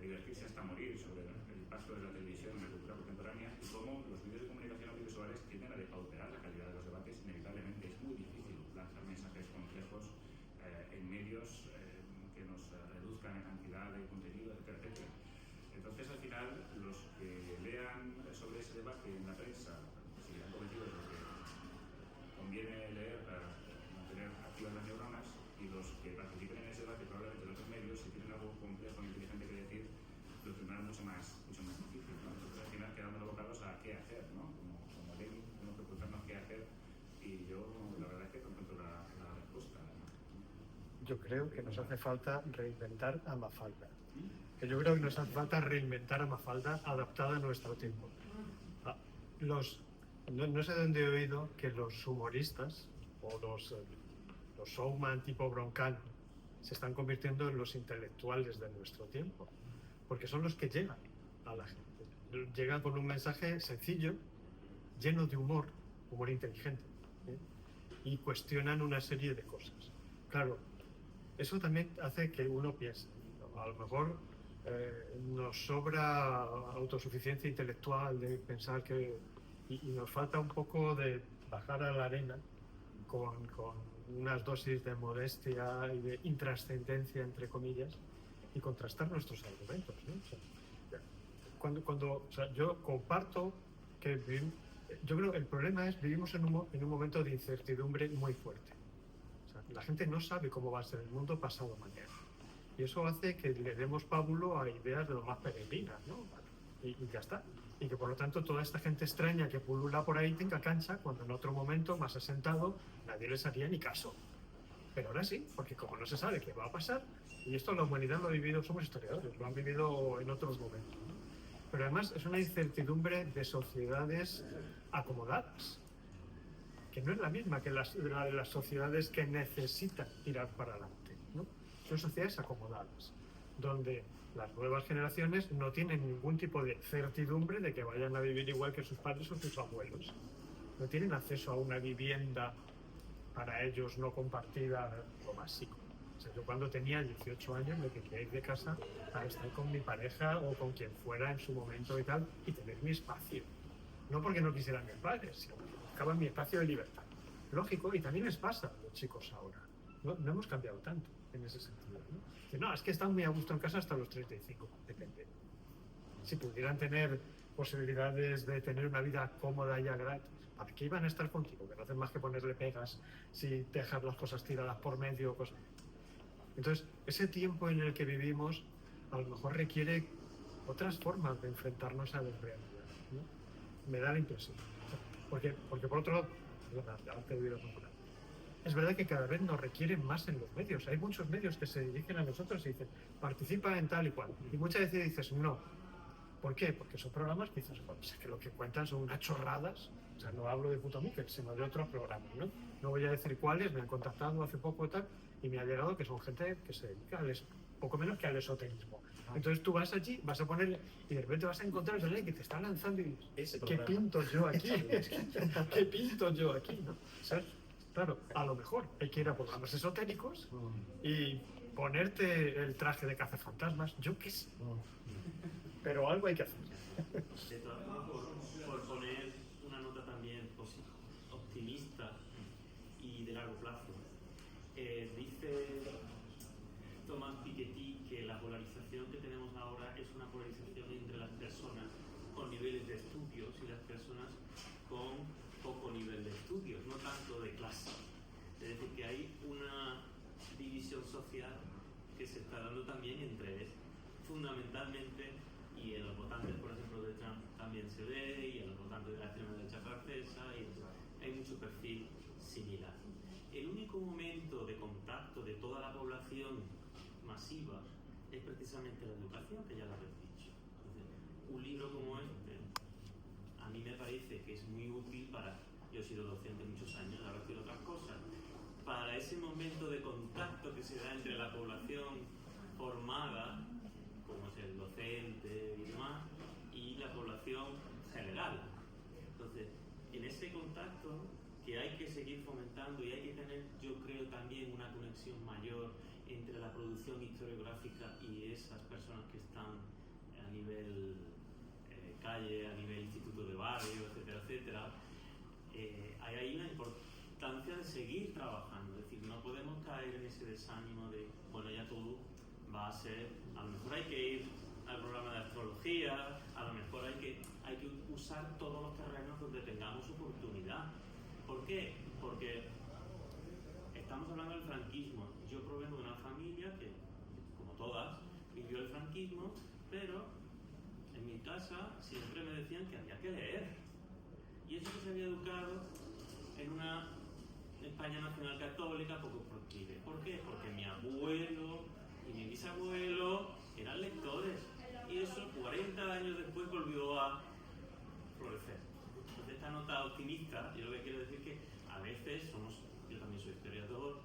Divertirse hasta morir, sobre el impacto de la televisión en la cultura contemporánea y cómo los medios de comunicación audiovisuales tienden a depauperar la calidad de los debates inevitablemente. Es muy difícil lanzar mensajes complejos en medios que nos reduzcan en cantidad de contenido, etcétera, etcétera. Entonces, al final, los que lean sobre ese debate en la prensa, si han cometido lo que conviene leer para mantener activas las neuronas, y los que participen en ese debate probablemente en otros medios, si tienen algo complejo e inteligente que decir, mucho más difícil, ¿no? Entonces al final quedamos abocados a qué hacer, ¿no? Como Lenin, tenemos que preguntarnos qué hacer, y yo la verdad es que no encuentro la respuesta, ¿no? Yo creo que nos hace falta reinventar a Mafalda. Que yo creo que nos hace falta reinventar a Mafalda adaptada a nuestro tiempo. No sé dónde he oído que los humoristas o los showman tipo Broncano se están convirtiendo en los intelectuales de nuestro tiempo, porque son los que llegan a la gente. Llegan con un mensaje sencillo, lleno de humor inteligente, ¿eh? Y cuestionan una serie de cosas. Claro, eso también hace que uno piense, a lo mejor nos sobra autosuficiencia intelectual de pensar que y nos falta un poco de bajar a la arena con unas dosis de modestia y de intrascendencia, entre comillas, y contrastar nuestros argumentos, ¿no? O sea, yo comparto que yo creo que el problema es vivimos en un momento de incertidumbre muy fuerte. O sea, la gente no sabe cómo va a ser el mundo pasado mañana. Y eso hace que le demos pábulo a ideas de lo más peregrinas, ¿no? Y ya está. Y que por lo tanto toda esta gente extraña que pulula por ahí tenga cancha cuando en otro momento más asentado nadie les haría ni caso. Pero ahora sí, porque como no se sabe qué va a pasar, y esto la humanidad lo ha vivido, somos historiadores, lo han vivido en otros momentos, ¿no? Pero además es una incertidumbre de sociedades acomodadas, que no es la misma que la de las sociedades que necesitan tirar para adelante, ¿no? Son sociedades acomodadas, donde las nuevas generaciones no tienen ningún tipo de certidumbre de que vayan a vivir igual que sus padres o sus abuelos. No tienen acceso a una vivienda para ellos no compartida, lo básico. O sea, yo cuando tenía 18 años me quería ir de casa para estar con mi pareja o con quien fuera en su momento y tal, y tener mi espacio. No porque no quisieran mis padres, sino porque buscaban mi espacio de libertad. Lógico, y también les pasa a los chicos ahora. No hemos cambiado tanto en ese sentido, ¿no? No, es que están muy a gusto en casa hasta los 35, depende. Si pudieran tener posibilidades de tener una vida cómoda y gratis, ¿para qué iban a estar contigo? Que no hacen más que ponerle pegas si dejas las cosas tiradas por medio, cosas. Entonces, ese tiempo en el que vivimos a lo mejor requiere otras formas de enfrentarnos a la realidad, ¿no? Me da la impresión. Porque por otro lado, es verdad que cada vez nos requieren más en los medios. Hay muchos medios que se dirigen a nosotros y dicen, participa en tal y cual. Y muchas veces dices, no. ¿Por qué? Porque son programas que dices, bueno, es que lo que cuentan son unas chorradas. O sea, no hablo de Puto Miquel, sino de otros programas, ¿no? No voy a decir cuáles, me han contactado hace poco y tal, y me ha llegado que son gente que se dedica poco menos que al esoterismo. Entonces tú vas allí, vas a poner, y de repente vas a encontrar a alguien que te está lanzando y dices, ¿qué pinto yo aquí? ¿Qué pinto yo aquí? ¿No? ¿Sabes? Claro, a lo mejor hay que ir a programas esotéricos y ponerte el traje de cazafantasmas, yo qué sé. Pero algo hay que hacer. De todas formas, por poner una nota también optimista y de largo plazo, dice Thomas Piketty que la polarización que tenemos ahora es una polarización entre las personas con niveles de estudios y las personas con poco nivel de estudios, no tanto de clase. Es decir, que hay una división social que se está dando también entre fundamentalmente, y en los votantes, por ejemplo, de Trump también se ve, y en los votantes de la extrema derecha francesa, y hay mucho perfil similar. El único momento de contacto de toda la población masiva es precisamente la educación, que ya lo habéis dicho. Entonces, un libro como este, a mí me parece que es muy útil para, yo he sido docente muchos años, ahora estoy otras cosas, para ese momento de contacto que se da entre la población formada, como es el docente y demás, y la población general. Entonces, en ese contacto que hay que seguir fomentando y hay que tener, yo creo, también una conexión mayor entre la producción historiográfica y esas personas que están a nivel calle, a nivel instituto de barrio, etcétera, etcétera. Hay ahí una importancia de seguir trabajando, es decir, no podemos caer en ese desánimo de, bueno, ya todo va a ser, a lo mejor hay que ir al programa de astrología, a lo mejor hay que usar todos los terrenos donde tengamos oportunidad. ¿Por qué? Porque estamos hablando del franquismo. Yo provengo de una familia que, como todas, vivió el franquismo, pero casa siempre me decían que había que leer. Y eso que se había educado en una España nacional católica poco proclive. ¿Por qué? Porque mi abuelo y mi bisabuelo eran lectores. Y eso 40 años después volvió a florecer. Entonces esta nota optimista, yo lo que quiero decir que a veces yo también soy historiador,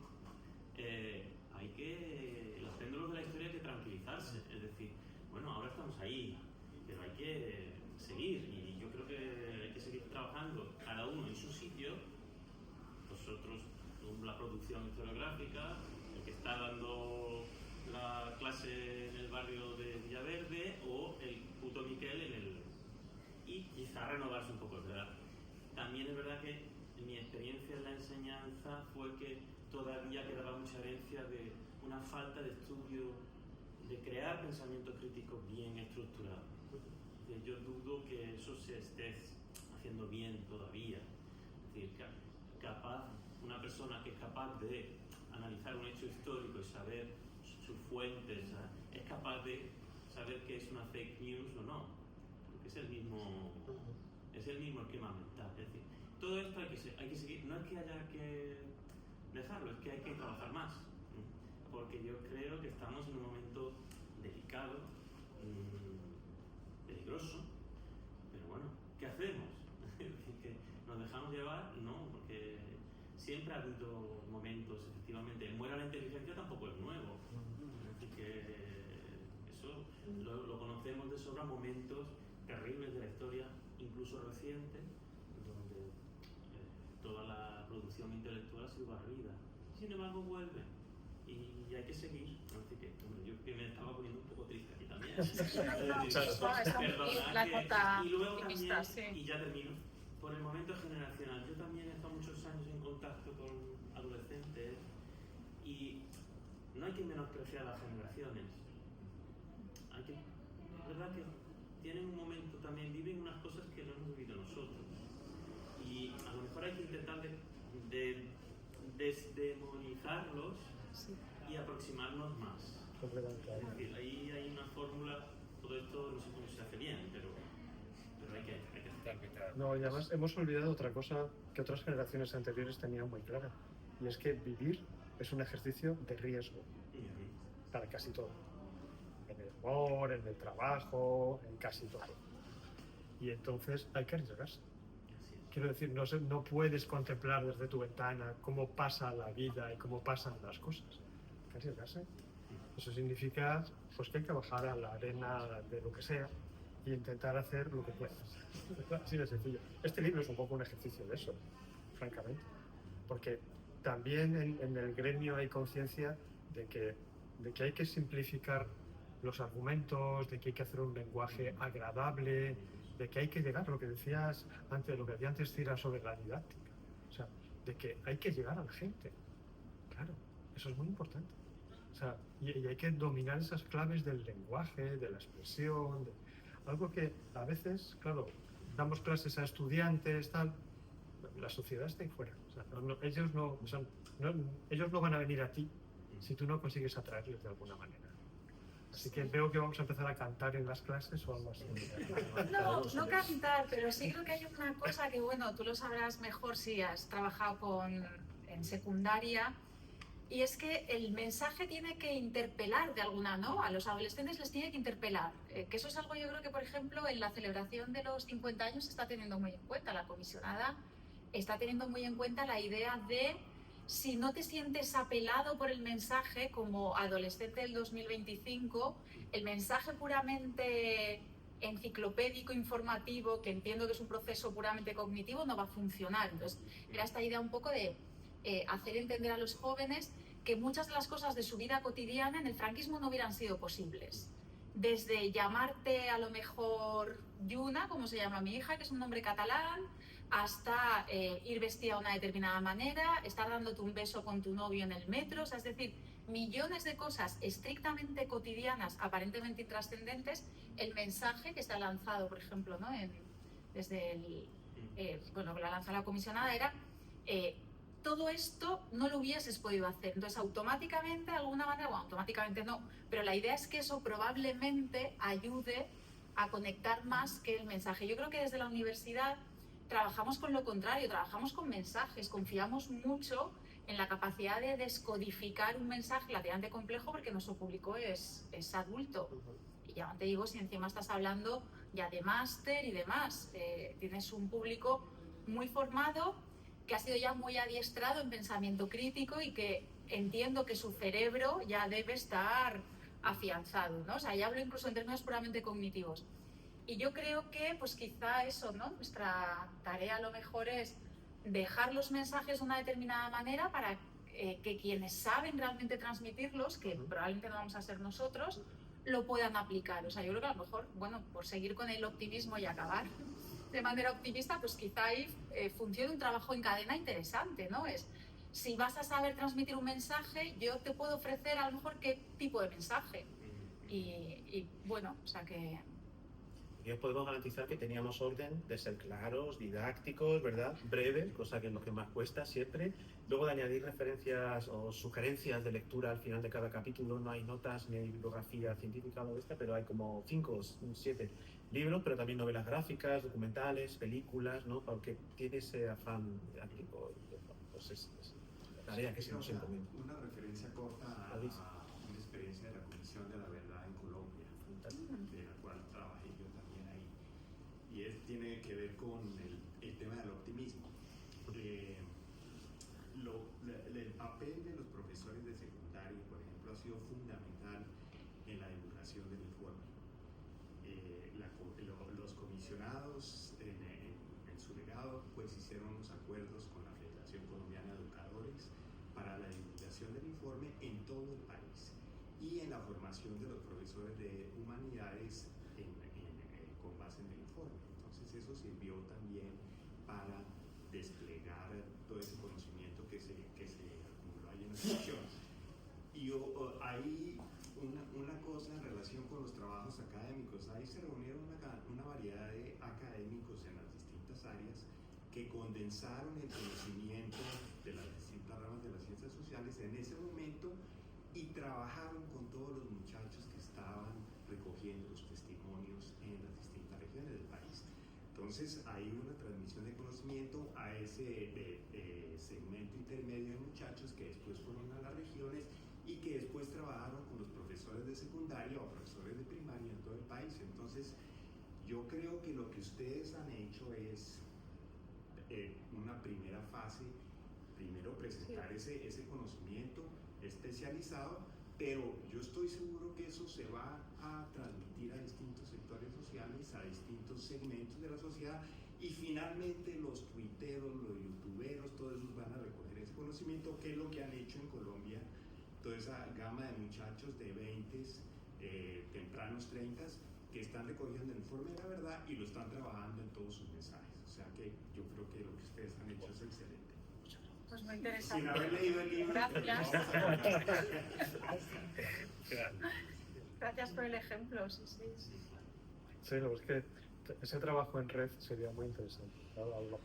hay que, los péndulos de la historia hay que tranquilizarse, es decir, bueno, ahora estamos ahí, pero hay que seguir, y yo creo que hay que seguir trabajando, cada uno en su sitio, vosotros, la producción historiográfica, el que está dando la clase en el barrio de Villaverde, o el puto Miquel y quizá renovarse un poco, es verdad. También es verdad que mi experiencia en la enseñanza fue que todavía quedaba mucha herencia de una falta de estudio, de crear pensamiento crítico bien estructurado. Yo dudo que eso se esté haciendo bien todavía. Es decir, una persona que es capaz de analizar un hecho histórico y saber sus fuentes, es capaz de saber qué es una fake news o no, porque es el mismo esquema mental. Es decir, todo esto hay que seguir, no es que haya que dejarlo, es que hay que trabajar más, porque yo creo que estamos en un momento delicado, peligroso, pero bueno, ¿qué hacemos? Es decir, que nos dejamos llevar, no, porque siempre ha habido momentos, efectivamente, el muera la inteligencia tampoco es nuevo, es decir, que eso lo conocemos de sobra, momentos terribles de la historia, incluso reciente, donde toda la producción intelectual ha sido barrida. Sin embargo, vuelve y hay que seguir. Así que, bueno, yo que me estaba poniendo un poco triste aquí también. Y luego también, y ya termino, por el momento generacional. Yo también he estado muchos años en contacto con adolescentes y no hay que menospreciar las generaciones. Es verdad que tienen un momento también, viven unas cosas que no hemos vivido nosotros. Y a lo mejor hay que intentar desdemonizarlos y aproximarnos más. Es decir, ahí hay una fórmula, todo esto no sé cómo se hace bien, pero hay que hacer. No, y además hemos olvidado otra cosa que otras generaciones anteriores tenían muy clara, y es que vivir es un ejercicio de riesgo para casi todo. En el amor, en el trabajo, en casi todo. Y entonces hay que arriesgarse. Quiero decir, no puedes contemplar desde tu ventana cómo pasa la vida y cómo pasan las cosas. Hay que arriesgarse. Eso significa pues, que hay que bajar a la arena de lo que sea e intentar hacer lo que puedas. Así de sencillo. Este libro es un poco un ejercicio de eso, francamente. Porque también en el gremio hay conciencia de que hay que simplificar los argumentos, de que hay que hacer un lenguaje agradable, de que hay que llegar, lo que decías antes, lo que decía antes Cira sobre la didáctica, o sea, de que hay que llegar a la gente. Claro, eso es muy importante. O sea, y hay que dominar esas claves del lenguaje, de la expresión, algo que a veces, claro, damos clases a estudiantes, tal, la sociedad está ahí fuera. O sea, ellos no van a venir a ti si tú no consigues atraerles de alguna manera. Así que veo que vamos a empezar a cantar en las clases o algo así. No cantar, pero sí creo que hay una cosa que, bueno, tú lo sabrás mejor si has trabajado en secundaria, y es que el mensaje tiene que interpelar de alguna, ¿no? A los adolescentes les tiene que interpelar. Que eso es algo, yo creo que, por ejemplo, en la celebración de los 50 años se está teniendo muy en cuenta. La comisionada está teniendo muy en cuenta la idea de, si no te sientes apelado por el mensaje como adolescente del 2025, el mensaje puramente enciclopédico, informativo, que entiendo que es un proceso puramente cognitivo, no va a funcionar. Entonces, era esta idea un poco de hacer entender a los jóvenes que muchas de las cosas de su vida cotidiana en el franquismo no hubieran sido posibles. Desde llamarte a lo mejor Yuna, como se llama mi hija, que es un nombre catalán, hasta ir vestida de una determinada manera, estar dándote un beso con tu novio en el metro, o sea, es decir, millones de cosas estrictamente cotidianas, aparentemente intrascendentes. El mensaje que se ha lanzado, por ejemplo, ¿no? Bueno, que la lanzó la comisionada era todo esto no lo hubieses podido hacer. Entonces, automáticamente, de alguna manera, bueno, automáticamente no, pero la idea es que eso probablemente ayude a conectar más que el mensaje. Yo creo que desde la universidad trabajamos con lo contrario, trabajamos con mensajes, confiamos mucho en la capacidad de descodificar un mensaje relativamente complejo porque nuestro público es adulto. Y ya no te digo si encima estás hablando ya de máster y demás. Tienes un público muy formado, que ha sido ya muy adiestrado en pensamiento crítico y que entiendo que su cerebro ya debe estar afianzado, ¿no? O sea, ya hablo incluso en términos puramente cognitivos. Y yo creo que, pues quizá eso, ¿no? Nuestra tarea a lo mejor es dejar los mensajes de una determinada manera para que quienes saben realmente transmitirlos, que probablemente no vamos a ser nosotros, lo puedan aplicar. O sea, yo creo que a lo mejor, bueno, por seguir con el optimismo y acabar de manera optimista, pues quizá ahí funcione un trabajo en cadena interesante, ¿no? Es, si vas a saber transmitir un mensaje, yo te puedo ofrecer a lo mejor qué tipo de mensaje. Y bueno, o sea que... Y os podemos garantizar que teníamos orden de ser claros, didácticos, ¿verdad? Breves, cosa que es lo que más cuesta siempre. Luego de añadir referencias o sugerencias de lectura al final de cada capítulo. No hay notas ni hay bibliografía científica o de esta, pero hay como 5 o 7 libros, pero también novelas gráficas, documentales, películas, ¿no? Porque tiene ese afán didáctico. Pues es la tarea que se nos encomienda. Una referencia corta a una experiencia de la Comisión de la Verdad en Colombia, de la cual trabajé yo también ahí. Y tiene que ver con el tema del optimismo. El papel de los profesores de secundaria, por ejemplo, ha sido fundamental en la divulgación del informe. Los comisionados en su legado pues hicieron unos acuerdos con la Federación Colombiana de Educadores para la divulgación del informe en todo el país y en la formación de los profesores de humanidades con base en el informe. Entonces eso sirvió también para desplegar todo ese conocimiento que se acumuló ahí en la institución. Y hay una cosa en relación con los trabajos académicos. Ahí se reunieron una variedad de académicos en las distintas áreas que condensaron el conocimiento de las distintas ramas de las ciencias sociales en ese momento y trabajaron con todos los muchachos que estaban recogiendo los testimonios en las distintas regiones del país. Entonces hay una transmisión de conocimiento a ese segmento intermedio de muchachos que después fueron a las regiones y que después trabajaron con los profesores de secundaria o profesores de primaria en todo el país. Entonces yo creo que lo que ustedes han hecho es una primera fase, primero presentar ese conocimiento especializado, pero yo estoy seguro que eso se va a transmitir a distintos sectores sociales, a distintos segmentos de la sociedad, y finalmente los tuiteros, los youtuberos, todos esos van a recoger ese conocimiento, que es lo que han hecho en Colombia, toda esa gama de muchachos de 20s, tempranos 30s, que están recogiendo el informe de la verdad y lo están trabajando en todos sus mensajes. O sea que yo creo que lo que ustedes han hecho es excelente. Pues muy interesante. Sin haber leído el libro. Gracias. Gracias por el ejemplo, sí. Sí, es que ese trabajo en red sería muy interesante. A lo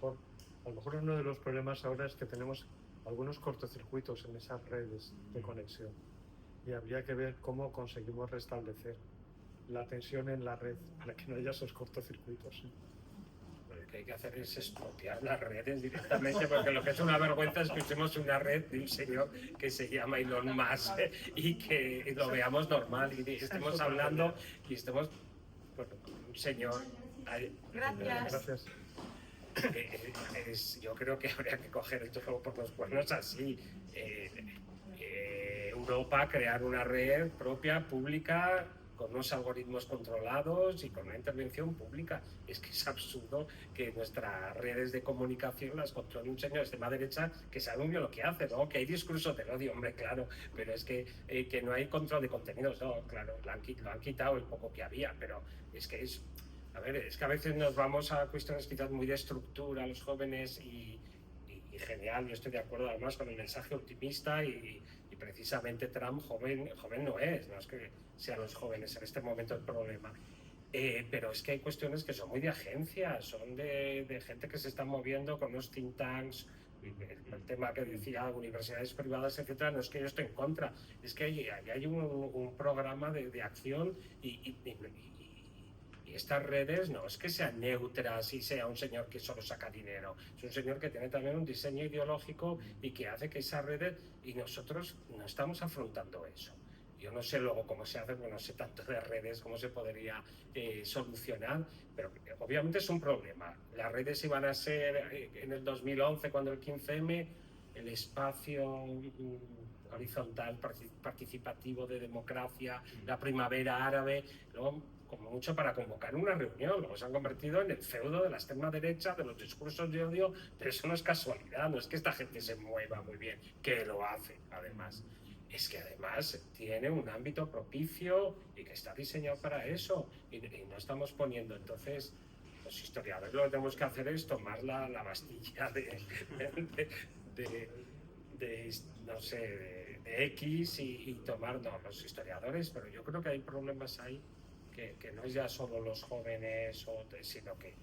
mejor uno de los problemas ahora es que tenemos algunos cortocircuitos en esas redes de conexión y habría que ver cómo conseguimos restablecer la tensión en la red para que no haya esos cortocircuitos. Lo que hay que hacer es expropiar las redes directamente, porque lo que es una vergüenza es que usemos una red de un señor que se llama Elon Musk y que lo veamos normal y estemos hablando y estemos, bueno, un señor... Gracias. Yo creo que habría que coger esto por los cuernos así. Europa crear una red propia, pública, con unos algoritmos controlados y con una intervención pública. Es que es absurdo que nuestras redes de comunicación las controle un señor de extrema derecha que sabe muy bien lo que hace, ¿no? Que hay discursos del odio, hombre, claro, pero es que no hay control de contenidos, no, claro, lo han quitado el poco que había, pero es que es... A ver, es que a veces nos vamos a cuestiones quizás muy de estructura, los jóvenes, y genial, yo estoy de acuerdo además con el mensaje optimista y precisamente Trump joven no es que sean los jóvenes en este momento el problema. Pero es que hay cuestiones que son muy de agencia, son de gente que se está moviendo con unos think tanks, el tema que decía universidades privadas, etcétera. No es que yo esté en contra, es que hay un programa de acción y Y estas redes no es que sean neutras y sea un señor que solo saca dinero, es un señor que tiene también un diseño ideológico y que hace que esas redes, y nosotros no estamos afrontando eso. Yo no sé luego cómo se hace, porque no sé tanto de redes, cómo se podría solucionar, pero obviamente es un problema. Las redes iban a ser en el 2011, cuando el 15M, el espacio horizontal, participativo de democracia, la primavera árabe, luego como mucho para convocar una reunión, luego se han convertido en el feudo de la extrema derecha, de los discursos de odio, pero eso no es casualidad, no es que esta gente se mueva muy bien, que lo hace además. Es que además tiene un ámbito propicio y que está diseñado para eso, y no estamos poniendo. Entonces los historiadores lo que tenemos que hacer es tomar la pastilla no sé, de X y tomar, no, los historiadores, pero yo creo que hay problemas ahí que no es ya solo los jóvenes, sino que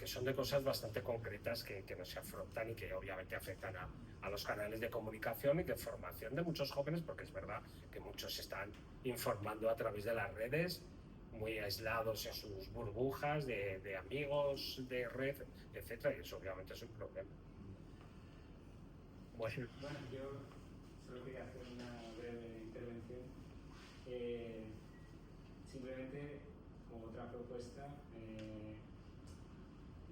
son de cosas bastante concretas que no se afrontan y que obviamente afectan a los canales de comunicación y de formación de muchos jóvenes, porque es verdad que muchos se están informando a través de las redes, muy aislados en sus burbujas de amigos, de red, etcétera, y eso obviamente es un problema. Bueno, yo solo quería hacer una breve intervención. Simplemente, como otra propuesta,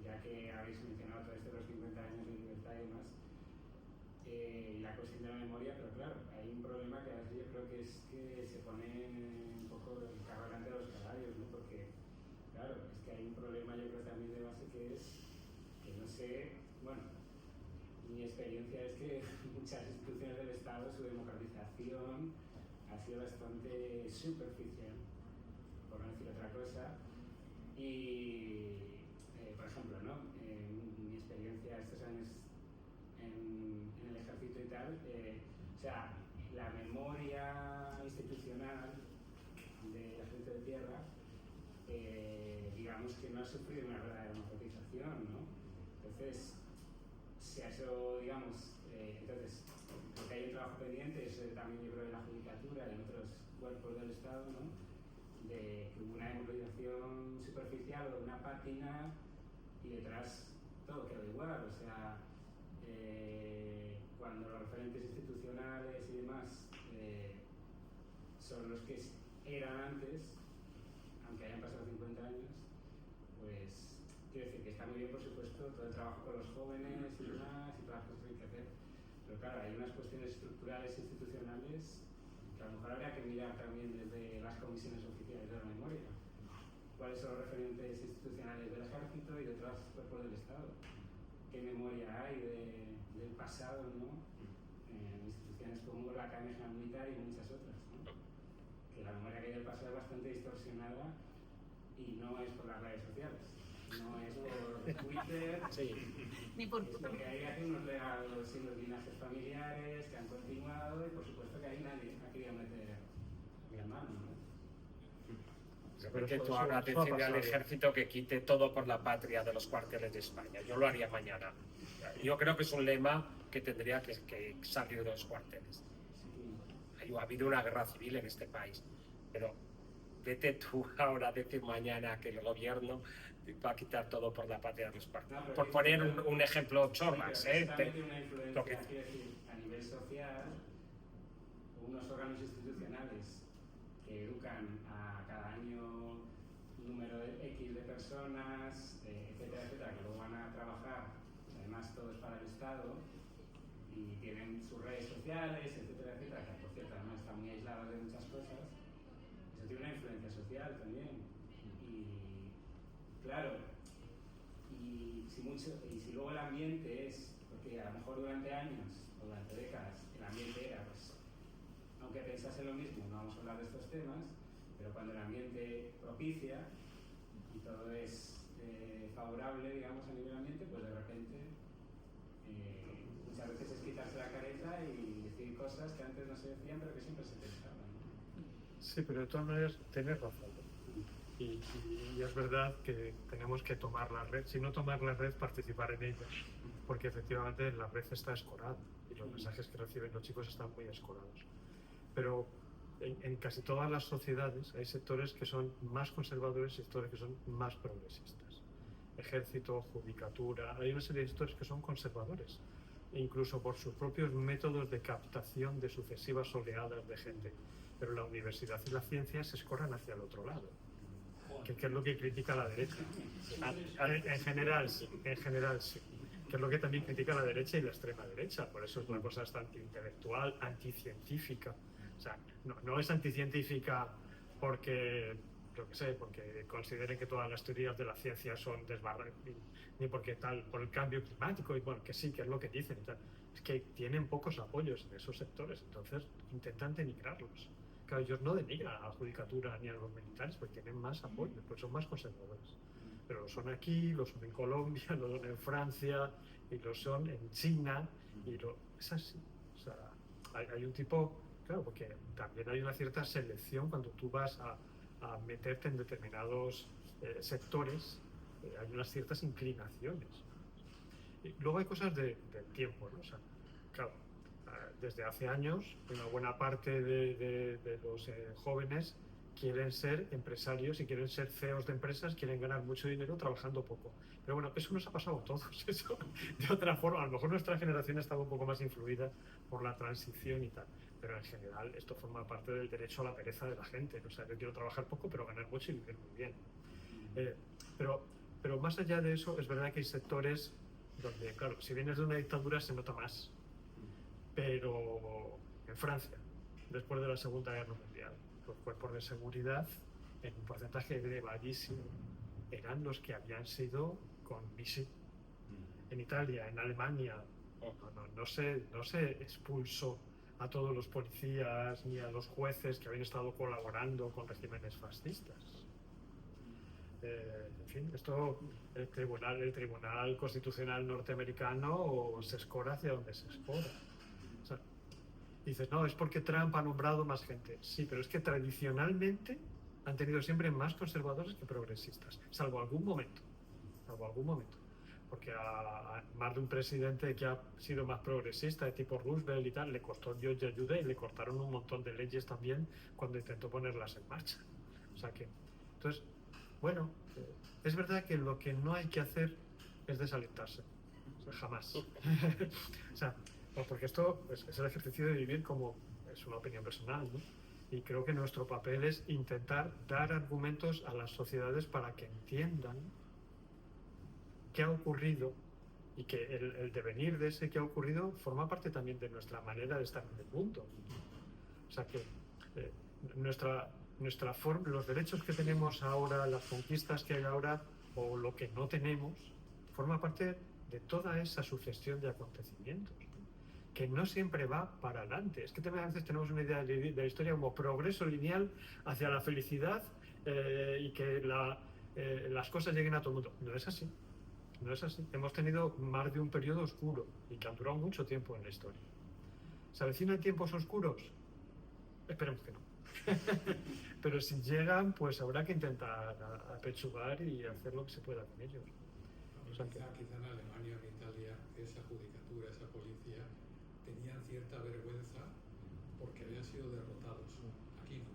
ya que habéis mencionado todo esto de los 50 años de libertad y demás, la cuestión de la memoria, pero claro, hay un problema que a veces yo creo que es que se pone un poco el carro delante de los caballos, ¿no? Porque, claro, es que hay un problema yo creo también de base que es que no sé, bueno, mi experiencia es que muchas instituciones del Estado, su democratización ha sido bastante superficial, por no decir otra cosa, y por ejemplo, ¿no? Mi experiencia estos años en el ejército y tal, o sea, la memoria institucional del ejército de tierra, digamos que no ha sufrido una verdadera democratización, ¿no? Entonces, se ha hecho, digamos, entonces, porque hay un trabajo pendiente, eso también yo creo de la judicatura y en otros cuerpos del Estado, ¿no? De que hubo una democratización superficial o de una pátina y detrás todo quedó igual, o sea, cuando los referentes institucionales y demás son los que eran antes, aunque hayan pasado 50 años, pues quiero decir que está muy bien, por supuesto, todo el trabajo con los jóvenes y demás y todas las cosas que hay que hacer, pero claro, hay unas cuestiones estructurales e institucionales que a lo mejor habría que mirar también desde las comisiones oficiales de la memoria. ¿Cuáles son los referentes institucionales del ejército y de otros cuerpos del Estado? ¿Qué memoria hay del pasado, ¿no? En instituciones como la Academia General Militar y muchas otras, ¿no? Que la memoria que hay del pasado es bastante distorsionada y no es por las redes sociales, no es por Twitter, sí. Ni por es porque hay aquí unos legados y los linajes familiares que han continuado y por supuesto que ahí nadie ha querido meter mi mano, ¿no? Porque tú ahora decirle al ejército que quite todo por la patria de los cuarteles de España. Yo lo haría mañana. Yo creo que es un lema que tendría que salir de los cuarteles. Ha habido una guerra civil en este país, pero vete tú ahora a decir mañana que el gobierno va a quitar todo por la patria de los cuarteles. No, por poner un ejemplo chorras, Tiene una influencia, quiero decir, a nivel social, unos órganos institucionales que educan a cada año un número X de personas, etcétera, etcétera, que luego van a trabajar, además todo es para el Estado, y tienen sus redes sociales, etcétera, etcétera, que por cierto además están muy aislados de muchas cosas, eso tiene una influencia social también. Y claro, y si luego el ambiente es, porque a lo mejor durante años o durante décadas el ambiente era, pues, aunque pensase lo mismo, no vamos a hablar de estos temas, pero cuando el ambiente propicia y todo es favorable, digamos, a nivel ambiente, pues de repente muchas veces es quitarse la careta y decir cosas que antes no se decían, pero que siempre se pensaban, ¿no? Sí, pero de todas maneras tienes razón. Y es verdad que tenemos que tomar la red, si no tomar la red, participar en ella, porque efectivamente la red está escorada y los mensajes que reciben los chicos están muy escorados. Pero en casi todas las sociedades hay sectores que son más conservadores y sectores que son más progresistas. Ejército, judicatura, hay una serie de sectores que son conservadores, incluso por sus propios métodos de captación de sucesivas oleadas de gente. Pero la universidad y la ciencia se escorran hacia el otro lado, que es lo que critica la derecha. En general sí, que es lo que también critica la derecha y la extrema derecha. Por eso es una cosa bastante intelectual, anticientífica. O sea, no es anticientífica porque, yo qué sé, porque consideren que todas las teorías de la ciencia son desbarradas, ni porque tal, por el cambio climático, y bueno, que sí, que es lo que dicen y tal. Es que tienen pocos apoyos en esos sectores, entonces intentan denigrarlos. Claro, ellos no denigran a la judicatura ni a los militares porque tienen más apoyo, pues son más conservadores. Pero lo son aquí, lo son en Colombia, lo son en Francia, y lo son en China, es así. O sea, hay un tipo, claro, porque también hay una cierta selección cuando tú vas a meterte en determinados sectores, hay unas ciertas inclinaciones. Y luego hay cosas del tiempo, ¿no? O sea, claro, desde hace años una buena parte de los jóvenes quieren ser empresarios y quieren ser CEOs de empresas, quieren ganar mucho dinero trabajando poco. Pero bueno, eso nos ha pasado a todos. Eso, de otra forma, a lo mejor nuestra generación estaba un poco más influida por la transición y tal. Pero en general esto forma parte del derecho a la pereza de la gente. O sea, yo quiero trabajar poco, pero ganar mucho y vivir muy bien. Pero más allá de eso, es verdad que hay sectores donde, claro, si vienes de una dictadura se nota más. Pero en Francia, después de la Segunda Guerra Mundial, los cuerpos de seguridad, en un porcentaje elevadísimo, eran los que habían sido con misiles. En Italia, en Alemania, no se expulsó a todos los policías ni a los jueces que habían estado colaborando con regímenes fascistas. En fin, esto el Tribunal Constitucional norteamericano se escora hacia donde se escora. O sea, dices, no, es porque Trump ha nombrado más gente. Sí, pero es que tradicionalmente han tenido siempre más conservadores que progresistas, salvo algún momento. Porque a más de un presidente que ha sido más progresista, de tipo Roosevelt y tal, le costó Dios y ayuda y le cortaron un montón de leyes también cuando intentó ponerlas en marcha. O sea que, entonces, bueno, es verdad que lo que no hay que hacer es desalentarse. O sea, jamás. O sea, porque esto es el ejercicio de vivir como, es una opinión personal, ¿no? Y creo que nuestro papel es intentar dar argumentos a las sociedades para que entiendan qué ha ocurrido y que el devenir de ese que ha ocurrido forma parte también de nuestra manera de estar en el mundo. O sea que nuestra forma, los derechos que tenemos ahora, las conquistas que hay ahora o lo que no tenemos, forma parte de toda esa sucesión de acontecimientos, ¿no? Que no siempre va para adelante. Es que a veces tenemos una idea de la historia como progreso lineal hacia la felicidad y que las cosas lleguen a todo el mundo. No es así. No es así. Hemos tenido más de un periodo oscuro y que han durado mucho tiempo en la historia. ¿Se avecinan tiempos oscuros? Esperemos que no. Pero si llegan, pues habrá que intentar apechugar y hacer lo que se pueda con ellos. O sea, quizá en Alemania, en Italia, esa judicatura, esa policía, tenían cierta vergüenza porque habían sido derrotados. Aquí no.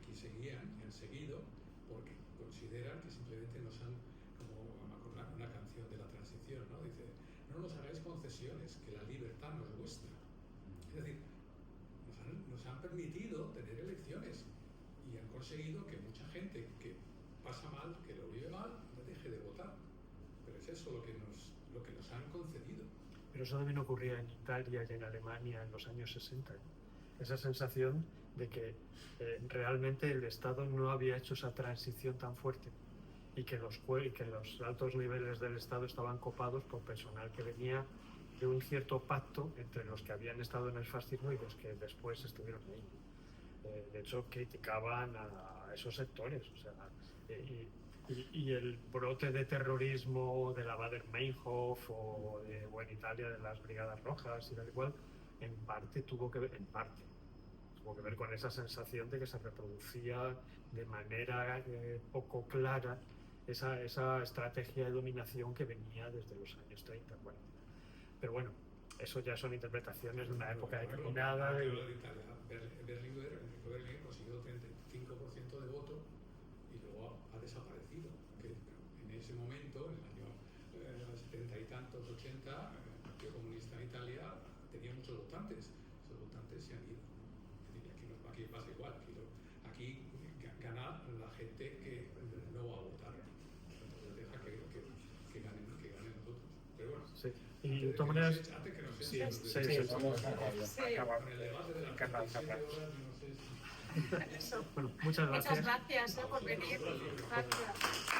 Aquí seguían y han seguido porque consideran que simplemente nos han, como una canción de la transición, ¿no? Dice, no nos hagáis concesiones, que la libertad no es vuestra. Es decir, nos han permitido tener elecciones y han conseguido que mucha gente que pasa mal, que lo vive mal, no deje de votar. Pero es eso lo que nos han concedido. Pero eso también ocurría en Italia y en Alemania en los años 60. Esa sensación de que realmente el Estado no había hecho esa transición tan fuerte y que los altos niveles del Estado estaban copados por personal que venía de un cierto pacto entre los que habían estado en el fascismo y los que después estuvieron ahí. De hecho, criticaban a esos sectores. O sea, y el brote de terrorismo de la Baader-Meinhof o en Italia de las Brigadas Rojas y tal y cual, en parte tuvo que ver con esa sensación de que se reproducía de manera poco clara esa estrategia de dominación que venía desde los años 30. Bueno, pero bueno, eso ya son interpretaciones de una época determinada. De Italia, Berlinguer consiguió 35% de voto y luego ha desaparecido. Que en ese momento, en el año 70 y tantos, 80, el Partido Comunista en Italia tenía muchos votantes. Esos votantes se han ido. Aquí pasa igual. Aquí gana la gente que no va a votar. Entonces deja que ganen los otros. Pero bueno. Sí. Y de todas maneras, Antes que no sé, sí, vamos a acabar. con el debate de las 47 horas, yo no sé si... Eso. bueno, muchas gracias. Muchas gracias por venir. Gracias.